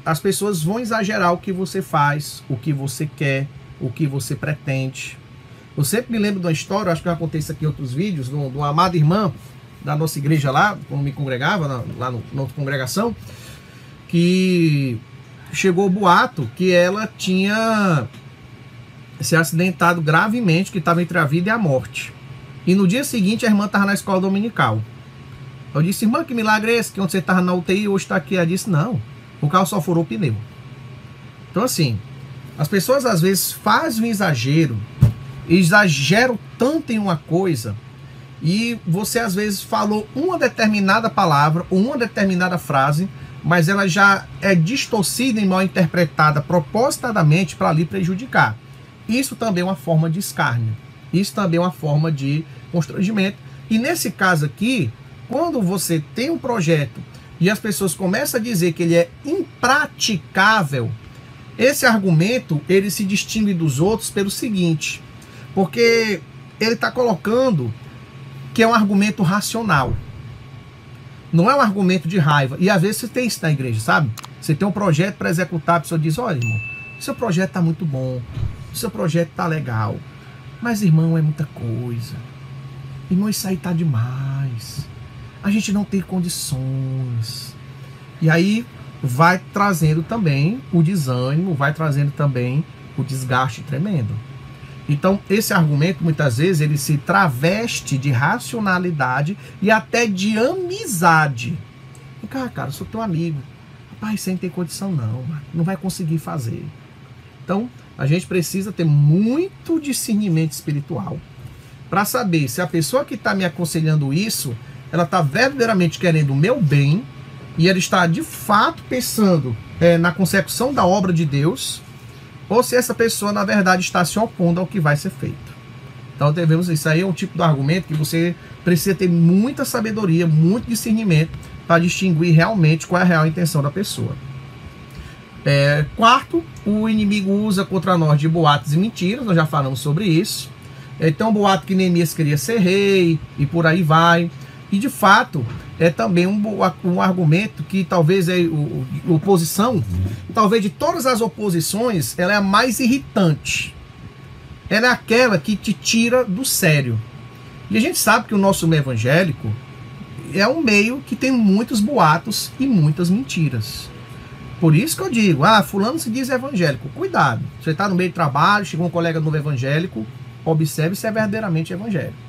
as pessoas vão exagerar o que você faz, o que você quer, o que você pretende. Eu sempre me lembro de uma história, acho que eu já contei isso aqui em outros vídeos, de uma amada irmã da nossa igreja lá, quando me congregava, lá na outra congregação, que chegou o boato que ela tinha se acidentado gravemente, que estava entre a vida e a morte. E no dia seguinte a irmã estava na escola dominical. Eu disse, irmã, que milagre é esse? Que onde você estava na UTI hoje está aqui? Ela disse, não, o carro só furou o pneu. Então assim, as pessoas às vezes fazem um exageram tanto em uma coisa, e você às vezes falou uma determinada palavra ou uma determinada frase, mas ela já é distorcida e mal interpretada propositadamente para lhe prejudicar. Isso também é uma forma de escárnio. Isso também é uma forma de constrangimento. E nesse caso aqui, quando você tem um projeto e as pessoas começam a dizer que ele é impraticável, esse argumento ele se distingue dos outros pelo seguinte, porque ele está colocando que é um argumento racional. Não é um argumento de raiva. E às vezes você tem isso na igreja, sabe? Você tem um projeto para executar, a pessoa diz, olha, irmão, seu projeto está muito bom, seu projeto está legal, mas, irmão, é muita coisa. Irmão, isso aí está demais. A gente não tem condições. E aí vai trazendo também o desânimo, vai trazendo também o desgaste tremendo. Então, esse argumento, muitas vezes, ele se traveste de racionalidade e até de amizade. Cara, eu sou teu amigo. Rapaz, você não tem condição não, mano. Não vai conseguir fazer. Então, a gente precisa ter muito discernimento espiritual para saber se a pessoa que está me aconselhando isso, ela está verdadeiramente querendo o meu bem e ela está, de fato, pensando na consecução da obra de Deus, ou se essa pessoa, na verdade, está se opondo ao que vai ser feito. Então, isso aí é um tipo de argumento que você precisa ter muita sabedoria, muito discernimento para distinguir realmente qual é a real intenção da pessoa. Quarto, o inimigo usa contra nós de boatos e mentiras, nós já falamos sobre isso. Então, boato que Neemias queria ser rei, e por aí vai. E, de fato, é também um argumento que talvez oposição, talvez de todas as oposições, ela é a mais irritante. Ela é aquela que te tira do sério. E a gente sabe que o nosso meio evangélico é um meio que tem muitos boatos e muitas mentiras. Por isso que eu digo, fulano se diz evangélico. Cuidado, você está no meio de trabalho, chegou um colega novo evangélico, observe se é verdadeiramente evangélico.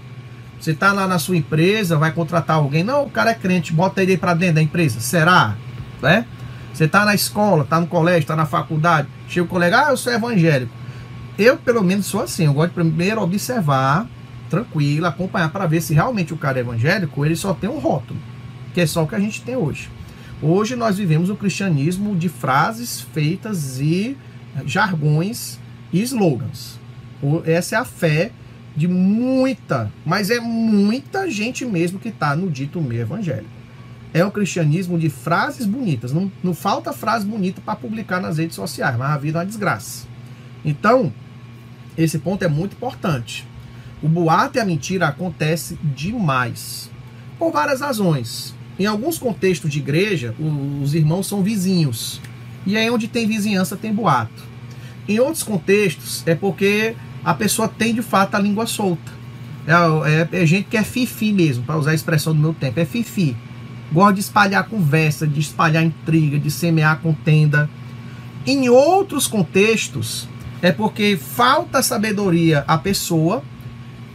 Você está lá na sua empresa, vai contratar alguém, não, o cara é crente, bota ele para dentro da empresa, será? Né? Você está na escola, está no colégio, está na faculdade, chega o colega, eu sou evangélico. Eu, pelo menos, sou assim, eu gosto de primeiro observar, tranquilo, acompanhar para ver se realmente o cara é evangélico, ele só tem um rótulo, que é só o que a gente tem hoje. Hoje nós vivemos o cristianismo de frases feitas e jargões e slogans. Essa é a fé de muita, mas é muita gente mesmo que está no dito meio evangélico. É um cristianismo de frases bonitas. Não falta frase bonita para publicar nas redes sociais, mas a vida é uma desgraça. Então, esse ponto é muito importante. O boato e a mentira acontece demais. Por várias razões. em alguns contextos de igreja, os irmãos são vizinhos. E aí onde tem vizinhança tem boato. Em outros contextos, é porque a pessoa tem de fato a língua solta. É gente que é fifi mesmo, para usar a expressão do meu tempo. É fifi. Gosta de espalhar conversa, de espalhar intriga, de semear contenda. Em outros contextos, é porque falta sabedoria à pessoa,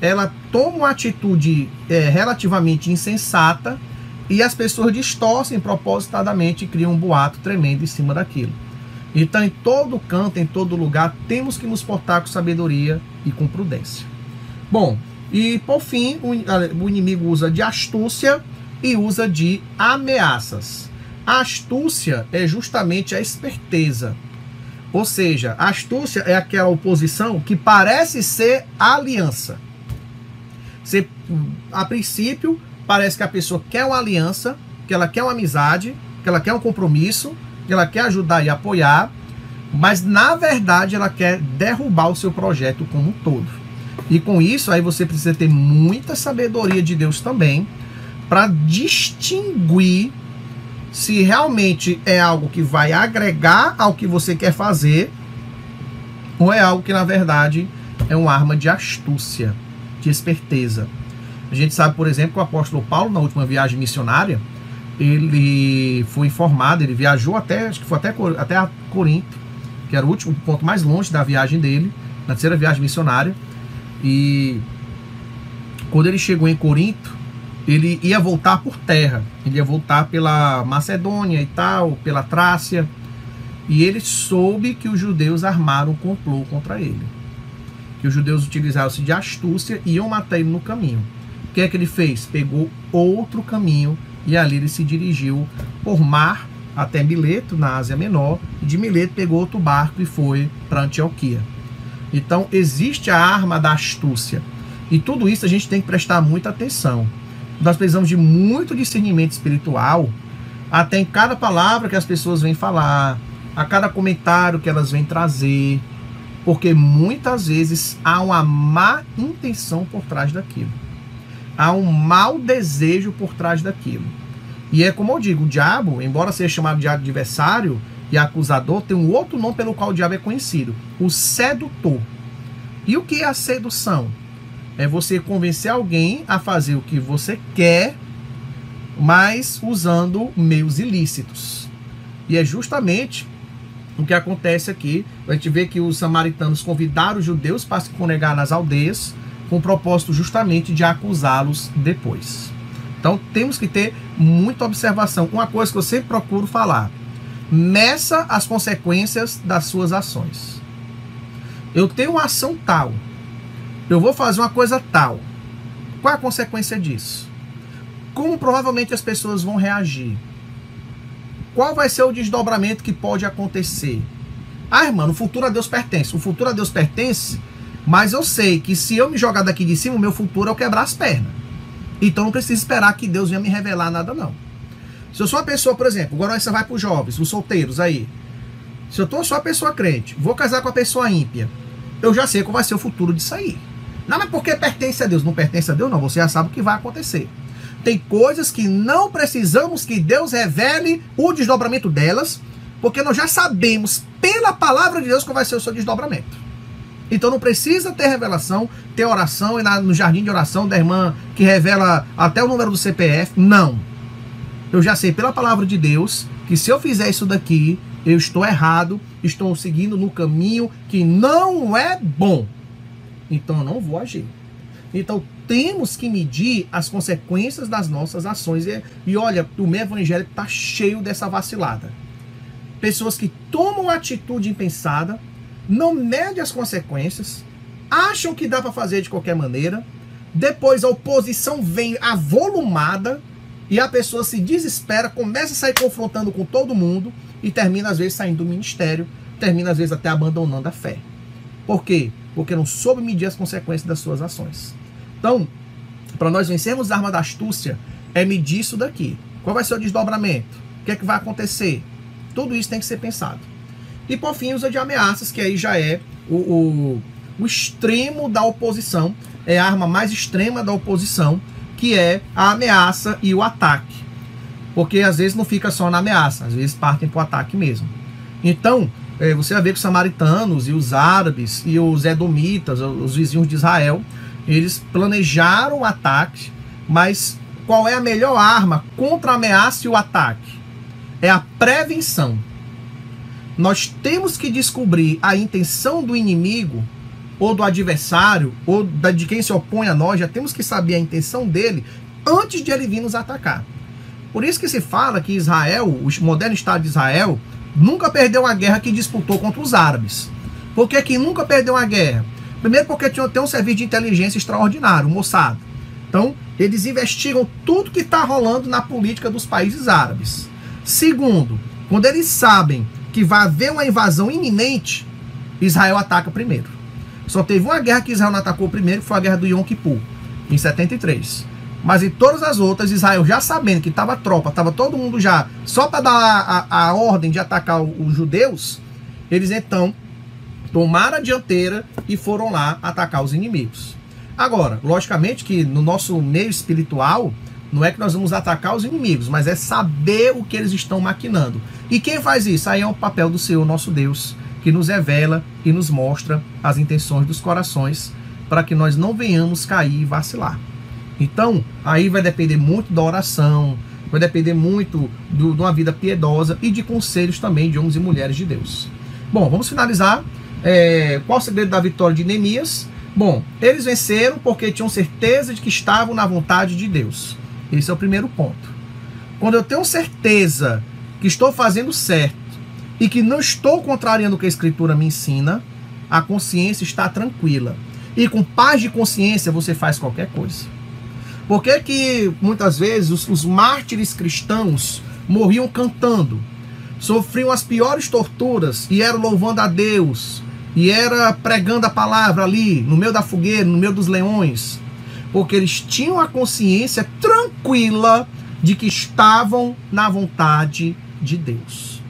ela toma uma atitude relativamente insensata e as pessoas distorcem propositadamente e criam um boato tremendo em cima daquilo. Então, em todo canto, em todo lugar, temos que nos portar com sabedoria e com prudência. Bom, e por fim, o inimigo usa de astúcia e usa de ameaças. A astúcia é justamente a esperteza. Ou seja, a astúcia é aquela oposição que parece ser aliança. A princípio, parece que a pessoa quer uma aliança, que ela quer uma amizade, que ela quer um compromisso, que ela quer ajudar e apoiar, mas na verdade ela quer derrubar o seu projeto como um todo. E com isso, aí você precisa ter muita sabedoria de Deus também, para distinguir se realmente é algo que vai agregar ao que você quer fazer, ou é algo que na verdade é uma arma de astúcia, de esperteza. A gente sabe, por exemplo, que o apóstolo Paulo, na última viagem missionária, ele foi informado, ele viajou acho que foi até a Corinto, que era o último ponto mais longe da viagem dele, na terceira viagem missionária. E quando ele chegou em Corinto, ele ia voltar por terra, ele ia voltar pela Macedônia e tal, pela Trácia, e ele soube que os judeus armaram um complô contra ele, que os judeus utilizaram-se de astúcia e iam matar ele no caminho. O que é que ele fez? Pegou outro caminho e ali ele se dirigiu por mar até Mileto, na Ásia Menor, e de Mileto pegou outro barco e foi para Antioquia. Então existe a arma da astúcia, e tudo isso a gente tem que prestar muita atenção. Nós precisamos de muito discernimento espiritual, até em cada palavra que as pessoas vêm falar, a cada comentário que elas vêm trazer, porque muitas vezes há uma má intenção por trás daquilo. Há um mau desejo por trás daquilo. E é como eu digo, o diabo, embora seja chamado de adversário e acusador, tem um outro nome pelo qual o diabo é conhecido: o sedutor. E o que é a sedução? É você convencer alguém a fazer o que você quer, mas usando meios ilícitos. E é justamente o que acontece aqui. A gente vê que os samaritanos convidaram os judeus para se congregar nas aldeias, com o propósito justamente de acusá-los depois. Então temos que ter muita observação. Uma coisa que eu sempre procuro falar: meça as consequências das suas ações. Eu tenho uma ação tal, eu vou fazer uma coisa tal. Qual é a consequência disso? Como provavelmente as pessoas vão reagir? Qual vai ser o desdobramento que pode acontecer? Ah, irmão, o futuro a Deus pertence. O futuro a Deus pertence, mas eu sei que se eu me jogar daqui de cima, o meu futuro é eu quebrar as pernas. Então não preciso esperar que Deus venha me revelar nada, não. Se eu sou uma pessoa, por exemplo, agora você vai para os jovens, os solteiros aí. Se eu sou uma pessoa crente, vou casar com a pessoa ímpia, eu já sei qual vai ser o futuro disso aí. Não, mas porque pertence a Deus? Não pertence a Deus, não. Você já sabe o que vai acontecer. Tem coisas que não precisamos que Deus revele o desdobramento delas, porque nós já sabemos pela palavra de Deus qual vai ser o seu desdobramento. Então não precisa ter revelação, ter oração, e no jardim de oração da irmã que revela até o número do CPF. Não. Eu já sei pela palavra de Deus que se eu fizer isso daqui, eu estou errado, estou seguindo no caminho que não é bom. Então eu não vou agir. Então temos que medir as consequências das nossas ações. E olha, o meio evangélico está cheio dessa vacilada. Pessoas que tomam atitude impensada, não medem as consequências, acham que dá para fazer de qualquer maneira, depois a oposição vem avolumada e a pessoa se desespera, começa a sair confrontando com todo mundo e termina às vezes saindo do ministério, termina às vezes até abandonando a fé. Por quê? Porque não soube medir as consequências das suas ações. Então, para nós vencermos a arma da astúcia, é medir isso daqui. Qual vai ser o desdobramento? O que é que vai acontecer? Tudo isso tem que ser pensado. E por fim, usa de ameaças, que aí já é o extremo da oposição, é a arma mais extrema da oposição, que é a ameaça e o ataque. porque às vezes não fica só na ameaça, às vezes partem para o ataque mesmo. Então, você vai ver que os samaritanos e os árabes e os edomitas, os vizinhos de Israel, eles planejaram o ataque, mas qual é a melhor arma contra a ameaça e o ataque? É a prevenção. Nós temos que descobrir a intenção do inimigo, ou do adversário, ou de quem se opõe a nós, já temos que saber a intenção dele antes de ele vir nos atacar. Por isso que se fala que Israel, o moderno Estado de Israel, nunca perdeu uma guerra que disputou contra os árabes. Por que que nunca perdeu uma guerra? Primeiro porque tem um serviço de inteligência extraordinário, o Mossad. Então, eles investigam tudo que está rolando na política dos países árabes. Segundo, quando eles sabem que vai haver uma invasão iminente, Israel ataca primeiro. Só teve uma guerra que Israel não atacou primeiro, que foi a guerra do Yom Kippur, em 73. Mas em todas as outras, Israel já sabendo que estava tropa, estava todo mundo já, só para dar a ordem de atacar os judeus, eles então tomaram a dianteira e foram lá atacar os inimigos. Agora, logicamente que no nosso meio espiritual, não é que nós vamos atacar os inimigos, mas é saber o que eles estão maquinando. E quem faz isso? Aí é o papel do Senhor, nosso Deus, que nos revela e nos mostra as intenções dos corações, para que nós não venhamos cair e vacilar. Então, aí vai depender muito da oração, vai depender muito de uma vida piedosa e de conselhos também de homens e mulheres de Deus. Bom, vamos finalizar. Qual o segredo da vitória de Neemias? Bom, eles venceram porque tinham certeza de que estavam na vontade de Deus. Esse é o primeiro ponto. Quando eu tenho certeza que estou fazendo certo e que não estou contrariando o que a Escritura me ensina, a consciência está tranquila. E com paz de consciência você faz qualquer coisa. Por que que muitas vezes os mártires cristãos morriam cantando, sofriam as piores torturas e eram louvando a Deus, e era pregando a palavra ali, no meio da fogueira, no meio dos leões? Porque eles tinham a consciência tranquila de que estavam na vontade de Deus.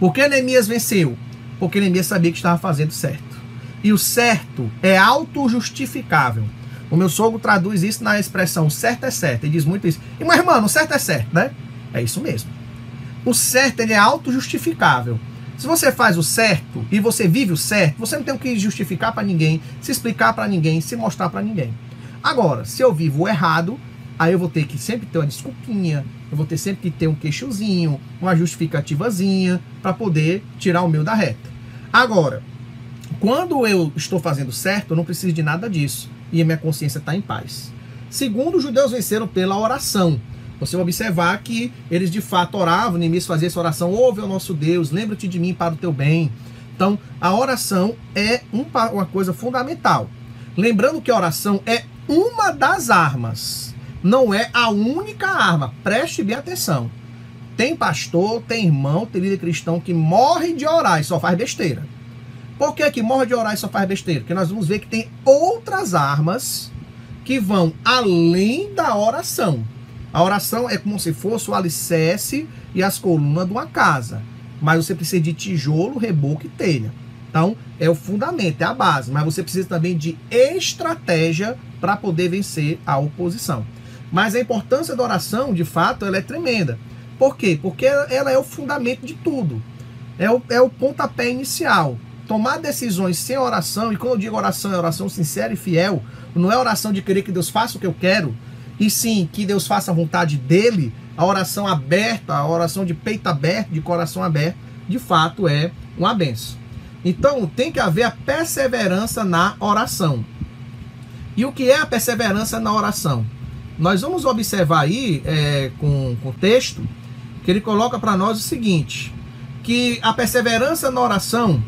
Por que Neemias venceu? Porque Neemias sabia que estava fazendo certo. E o certo é autojustificável. O meu sogro traduz isso na expressão certo é certo. Ele diz muito isso. E, mas, irmão, o certo é certo, né? É isso mesmo. O certo, ele é autojustificável. Se você faz o certo e você vive o certo, você não tem o que justificar para ninguém, se explicar para ninguém, se mostrar para ninguém. Agora, se eu vivo o errado, aí eu vou ter que sempre ter uma desculpinha, eu vou ter sempre que ter um queixozinho, uma justificativazinha, para poder tirar o meu da reta. Agora, quando eu estou fazendo certo, eu não preciso de nada disso. E a minha consciência está em paz. Segundo, os judeus venceram pela oração. Você vai observar que eles de fato oravam, Neemias fazia essa oração: ouve ao nosso Deus, lembra-te de mim para o teu bem. Então, a oração é uma coisa fundamental. Lembrando que a oração é uma das armas, não é a única arma. Preste bem atenção. Tem pastor, tem irmão, tem líder cristão que morre de orar e só faz besteira. Por que que morre de orar e só faz besteira? Porque nós vamos ver que tem outras armas que vão além da oração. A oração é como se fosse o alicerce e as colunas de uma casa. Mas você precisa de tijolo, reboco e telha. Então, é o fundamento, é a base. Mas você precisa também de estratégia para poder vencer a oposição. Mas a importância da oração, de fato, ela é tremenda. Por quê? Porque ela é o fundamento de tudo. É o pontapé inicial. Tomar decisões sem oração, e quando eu digo oração, é oração sincera e fiel, não é oração de querer que Deus faça o que eu quero, e sim que Deus faça a vontade dele. A oração aberta, a oração de peito aberto, de coração aberto, de fato é uma bênção. Então tem que haver a perseverança na oração. E o que é a perseverança na oração? Nós vamos observar aí com o texto que ele coloca para nós o seguinte, que a perseverança na oração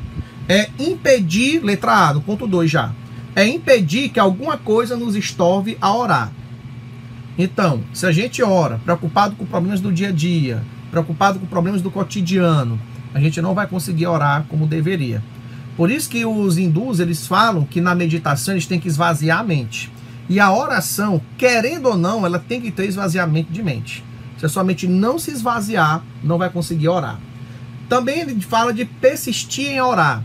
é impedir, letra A, no ponto 2 já, é impedir que alguma coisa nos estorve a orar. Então, se a gente ora preocupado com problemas do dia a dia, preocupado com problemas do cotidiano, a gente não vai conseguir orar como deveria. Por isso que os hindus, eles falam que na meditação eles têm que esvaziar a mente. E a oração, querendo ou não, ela tem que ter esvaziamento de mente. Se a sua mente não se esvaziar, não vai conseguir orar. Também ele fala de persistir em orar.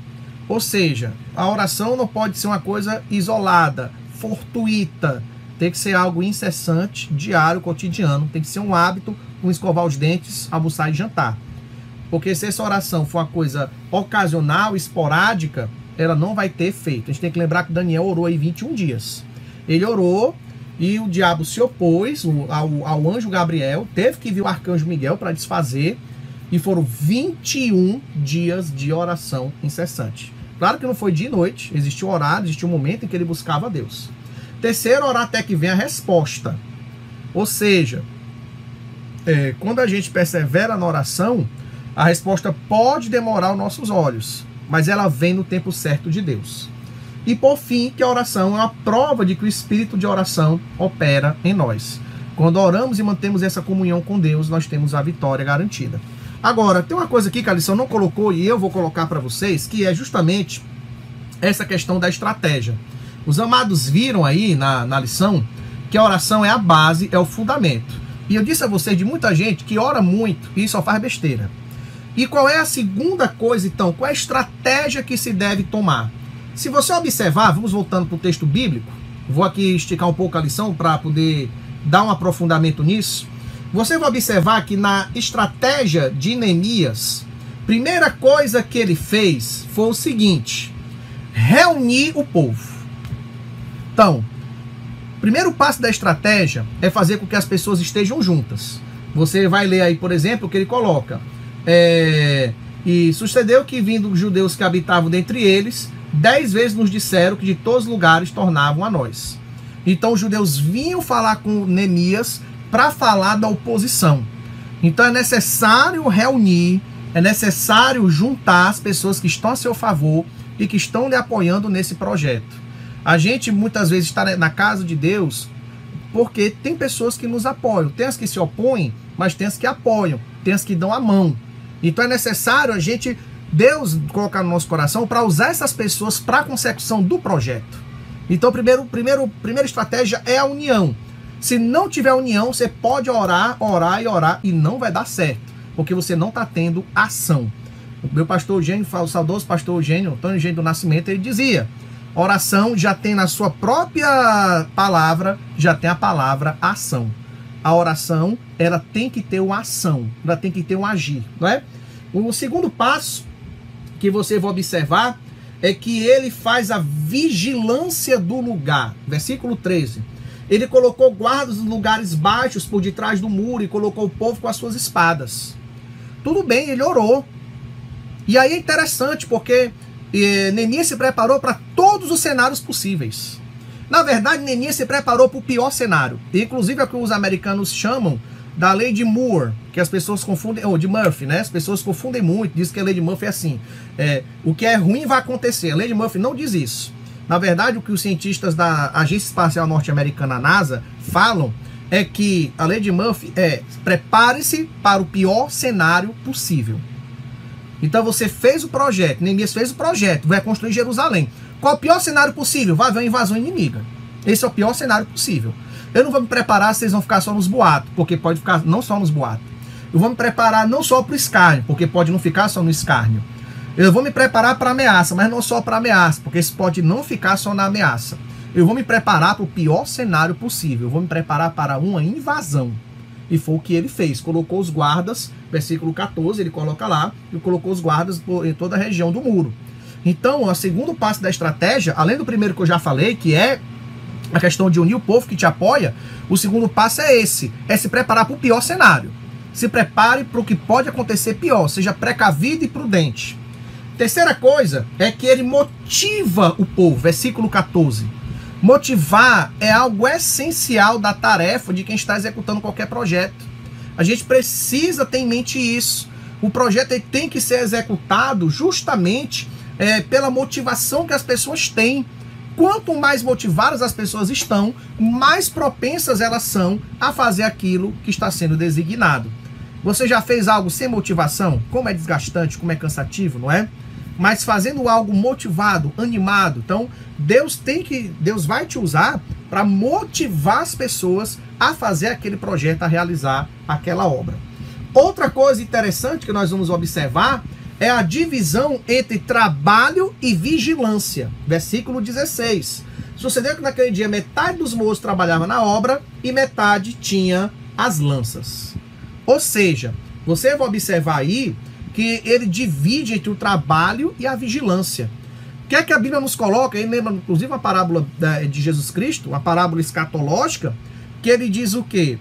Ou seja, a oração não pode ser uma coisa isolada, fortuita. Tem que ser algo incessante, diário, cotidiano. Tem que ser um hábito com escovar os dentes, almoçar e jantar. Porque se essa oração for uma coisa ocasional, esporádica, ela não vai ter efeito. A gente tem que lembrar que Daniel orou aí 21 dias. Ele orou e o diabo se opôs ao anjo Gabriel, teve que vir o arcanjo Miguel para desfazer, e foram 21 dias de oração incessante. Claro que não foi dia e noite, existiu um horário, existiu um momento em que ele buscava a Deus. Terceiro, orar até que venha a resposta. Ou seja, quando a gente persevera na oração, a resposta pode demorar aos nossos olhos, mas ela vem no tempo certo de Deus. E por fim, que a oração é uma prova de que o espírito de oração opera em nós. Quando oramos e mantemos essa comunhão com Deus, nós temos a vitória garantida. Agora, tem uma coisa aqui que a lição não colocou e eu vou colocar para vocês, que é justamente essa questão da estratégia. Os amados viram aí na lição que a oração é a base, é o fundamento. E eu disse a vocês de muita gente que ora muito e só faz besteira. E qual é a segunda coisa, então? Qual é a estratégia que se deve tomar? Se você observar, vamos voltando para o texto bíblico, vou aqui esticar um pouco a lição para poder dar um aprofundamento nisso. Você vai observar que na estratégia de Neemias, primeira coisa que ele fez foi o seguinte: reunir o povo. Então, o primeiro passo da estratégia é fazer com que as pessoas estejam juntas. Você vai ler aí, por exemplo, o que ele coloca. E sucedeu que, vindo os judeus que habitavam dentre eles, 10 vezes nos disseram que de todos os lugares tornavam a nós. Então os judeus vinham falar com Neemias para falar da oposição. Então é necessário reunir, é necessário juntar as pessoas que estão a seu favor e que estão lhe apoiando nesse projeto. A gente muitas vezes está na casa de Deus porque tem pessoas que nos apoiam. Tem as que se opõem, mas tem as que apoiam, tem as que dão a mão. Então é necessário Deus colocar no nosso coração para usar essas pessoas para a consecução do projeto. Então, primeira estratégia é a união. Se não tiver união, você pode orar e não vai dar certo, porque você não está tendo ação. O meu pastor Eugênio, o saudoso pastor Eugênio, Antônio Eugênio do Nascimento, ele dizia: oração já tem na sua própria palavra, já tem a palavra ação. A oração, ela tem que ter uma ação, ela tem que ter um agir, não é? O segundo passo que você vai observar é que ele faz a vigilância do lugar. Versículo 13. Ele colocou guardas nos lugares baixos por detrás do muro e colocou o povo com as suas espadas. Tudo bem, ele orou. E aí é interessante porque Neemias se preparou para todos os cenários possíveis. Na verdade, Neemias se preparou para o pior cenário. Inclusive é o que os americanos chamam da lei de Moore, que as pessoas confundem, ou de Murphy, né? As pessoas confundem muito, dizem que a lei de Murphy é assim. O que é ruim vai acontecer. A lei de Murphy não diz isso. Na verdade, o que os cientistas da Agência Espacial Norte-Americana, NASA, falam é que a lei de Murphy prepare-se para o pior cenário possível. Então você fez o projeto, Neemias fez o projeto, vai construir Jerusalém. Qual é o pior cenário possível? Vai haver uma invasão inimiga. Esse é o pior cenário possível. Eu não vou me preparar se vocês vão ficar só nos boatos, porque pode ficar não só nos boatos. Eu vou me preparar não só para o escárnio, porque pode não ficar só no escárnio. Eu vou me preparar para a ameaça, mas não só para a ameaça, porque isso pode não ficar só na ameaça. Eu vou me preparar para o pior cenário possível. Eu vou me preparar para uma invasão. E foi o que ele fez. Colocou os guardas, versículo 14, ele coloca lá, e colocou os guardas em toda a região do muro. Então, o segundo passo da estratégia, além do primeiro que eu já falei, que é a questão de unir o povo que te apoia, o segundo passo é esse, é se preparar para o pior cenário. Se prepare para o que pode acontecer pior, seja precavido e prudente. Terceira coisa é que ele motiva o povo, versículo 14. Motivar é algo essencial da tarefa de quem está executando qualquer projeto. A gente precisa ter em mente isso. O projeto tem que ser executado justamente pela motivação que as pessoas têm. Quanto mais motivadas as pessoas estão, mais propensas elas são a fazer aquilo que está sendo designado. Você já fez algo sem motivação? Como é desgastante, como é cansativo, não é? Mas fazendo algo motivado, animado. Então, Deus vai te usar para motivar as pessoas a fazer aquele projeto, a realizar aquela obra. Outra coisa interessante que nós vamos observar é a divisão entre trabalho e vigilância. Versículo 16. Sucedeu que naquele dia metade dos moços trabalhava na obra e metade tinha as lanças. Ou seja, você vai observar aí que ele divide entre o trabalho e a vigilância. O que é que a Bíblia nos coloca? Ele lembra, inclusive, a parábola de Jesus Cristo, uma parábola escatológica, que ele diz o quê?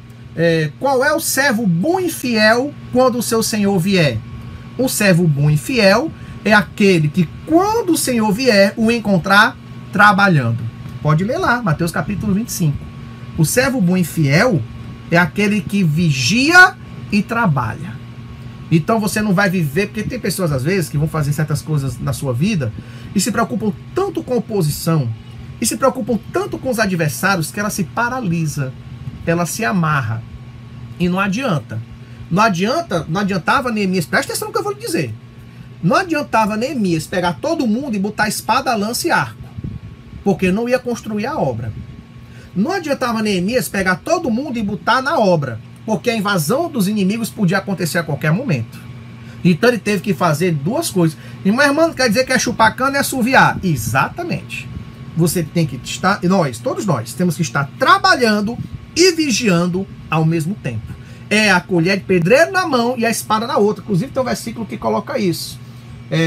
Qual é o servo bom e fiel quando o seu Senhor vier? O servo bom e fiel é aquele que, quando o Senhor vier, o encontrar trabalhando. Pode ler lá, Mateus capítulo 25. O servo bom e fiel é aquele que vigia e trabalha. Então você não vai viver, porque tem pessoas às vezes que vão fazer certas coisas na sua vida e se preocupam tanto com a oposição e se preocupam tanto com os adversários que ela se paralisa, ela se amarra e não adianta. Não adiantava Neemias, presta atenção no que eu vou lhe dizer. Não adiantava Neemias pegar todo mundo e botar espada, lança e arco, porque não ia construir a obra. Não adiantava Neemias pegar todo mundo e botar na obra, porque a invasão dos inimigos podia acontecer a qualquer momento. Então ele teve que fazer duas coisas. E meu irmão, quer dizer que é chupar cana e assoviar? Exatamente. Você tem que estar, todos nós, temos que estar trabalhando e vigiando ao mesmo tempo. É a colher de pedreiro na mão e a espada na outra. Inclusive tem um versículo que coloca isso.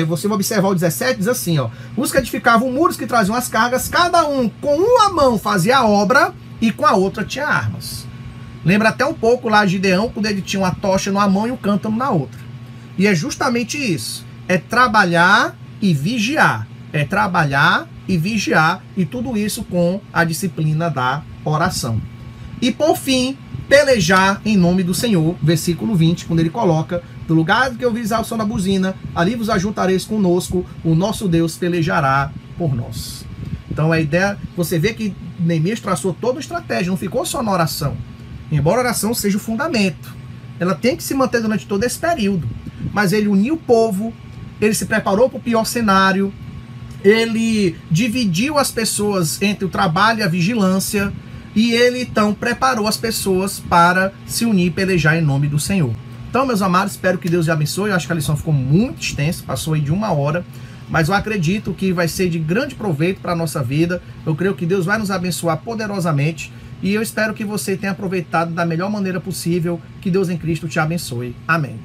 Você vai observar o 17, diz assim, ó: os que edificavam muros, que traziam as cargas, cada um com uma mão fazia a obra e com a outra tinha armas. Lembra até um pouco lá Gideão, quando ele tinha uma tocha numa mão e um cântaro na outra. E é justamente isso. É trabalhar e vigiar. É trabalhar e vigiar. E tudo isso com a disciplina da oração. E por fim, pelejar em nome do Senhor. Versículo 20, quando ele coloca: do lugar que eu vi o som da buzina, ali vos ajuntareis conosco, o nosso Deus pelejará por nós. Então a ideia, você vê que Neemias traçou toda a estratégia, não ficou só na oração. Embora a oração seja o fundamento, ela tem que se manter durante todo esse período. Mas ele uniu o povo, ele se preparou para o pior cenário, ele dividiu as pessoas entre o trabalho e a vigilância, e ele então preparou as pessoas para se unir e pelejar em nome do Senhor. Então, meus amados, espero que Deus os abençoe. Eu acho que a lição ficou muito extensa, passou aí de 1 hora, mas eu acredito que vai ser de grande proveito para a nossa vida. Eu creio que Deus vai nos abençoar poderosamente. E eu espero que você tenha aproveitado da melhor maneira possível. Que Deus em Cristo te abençoe. Amém.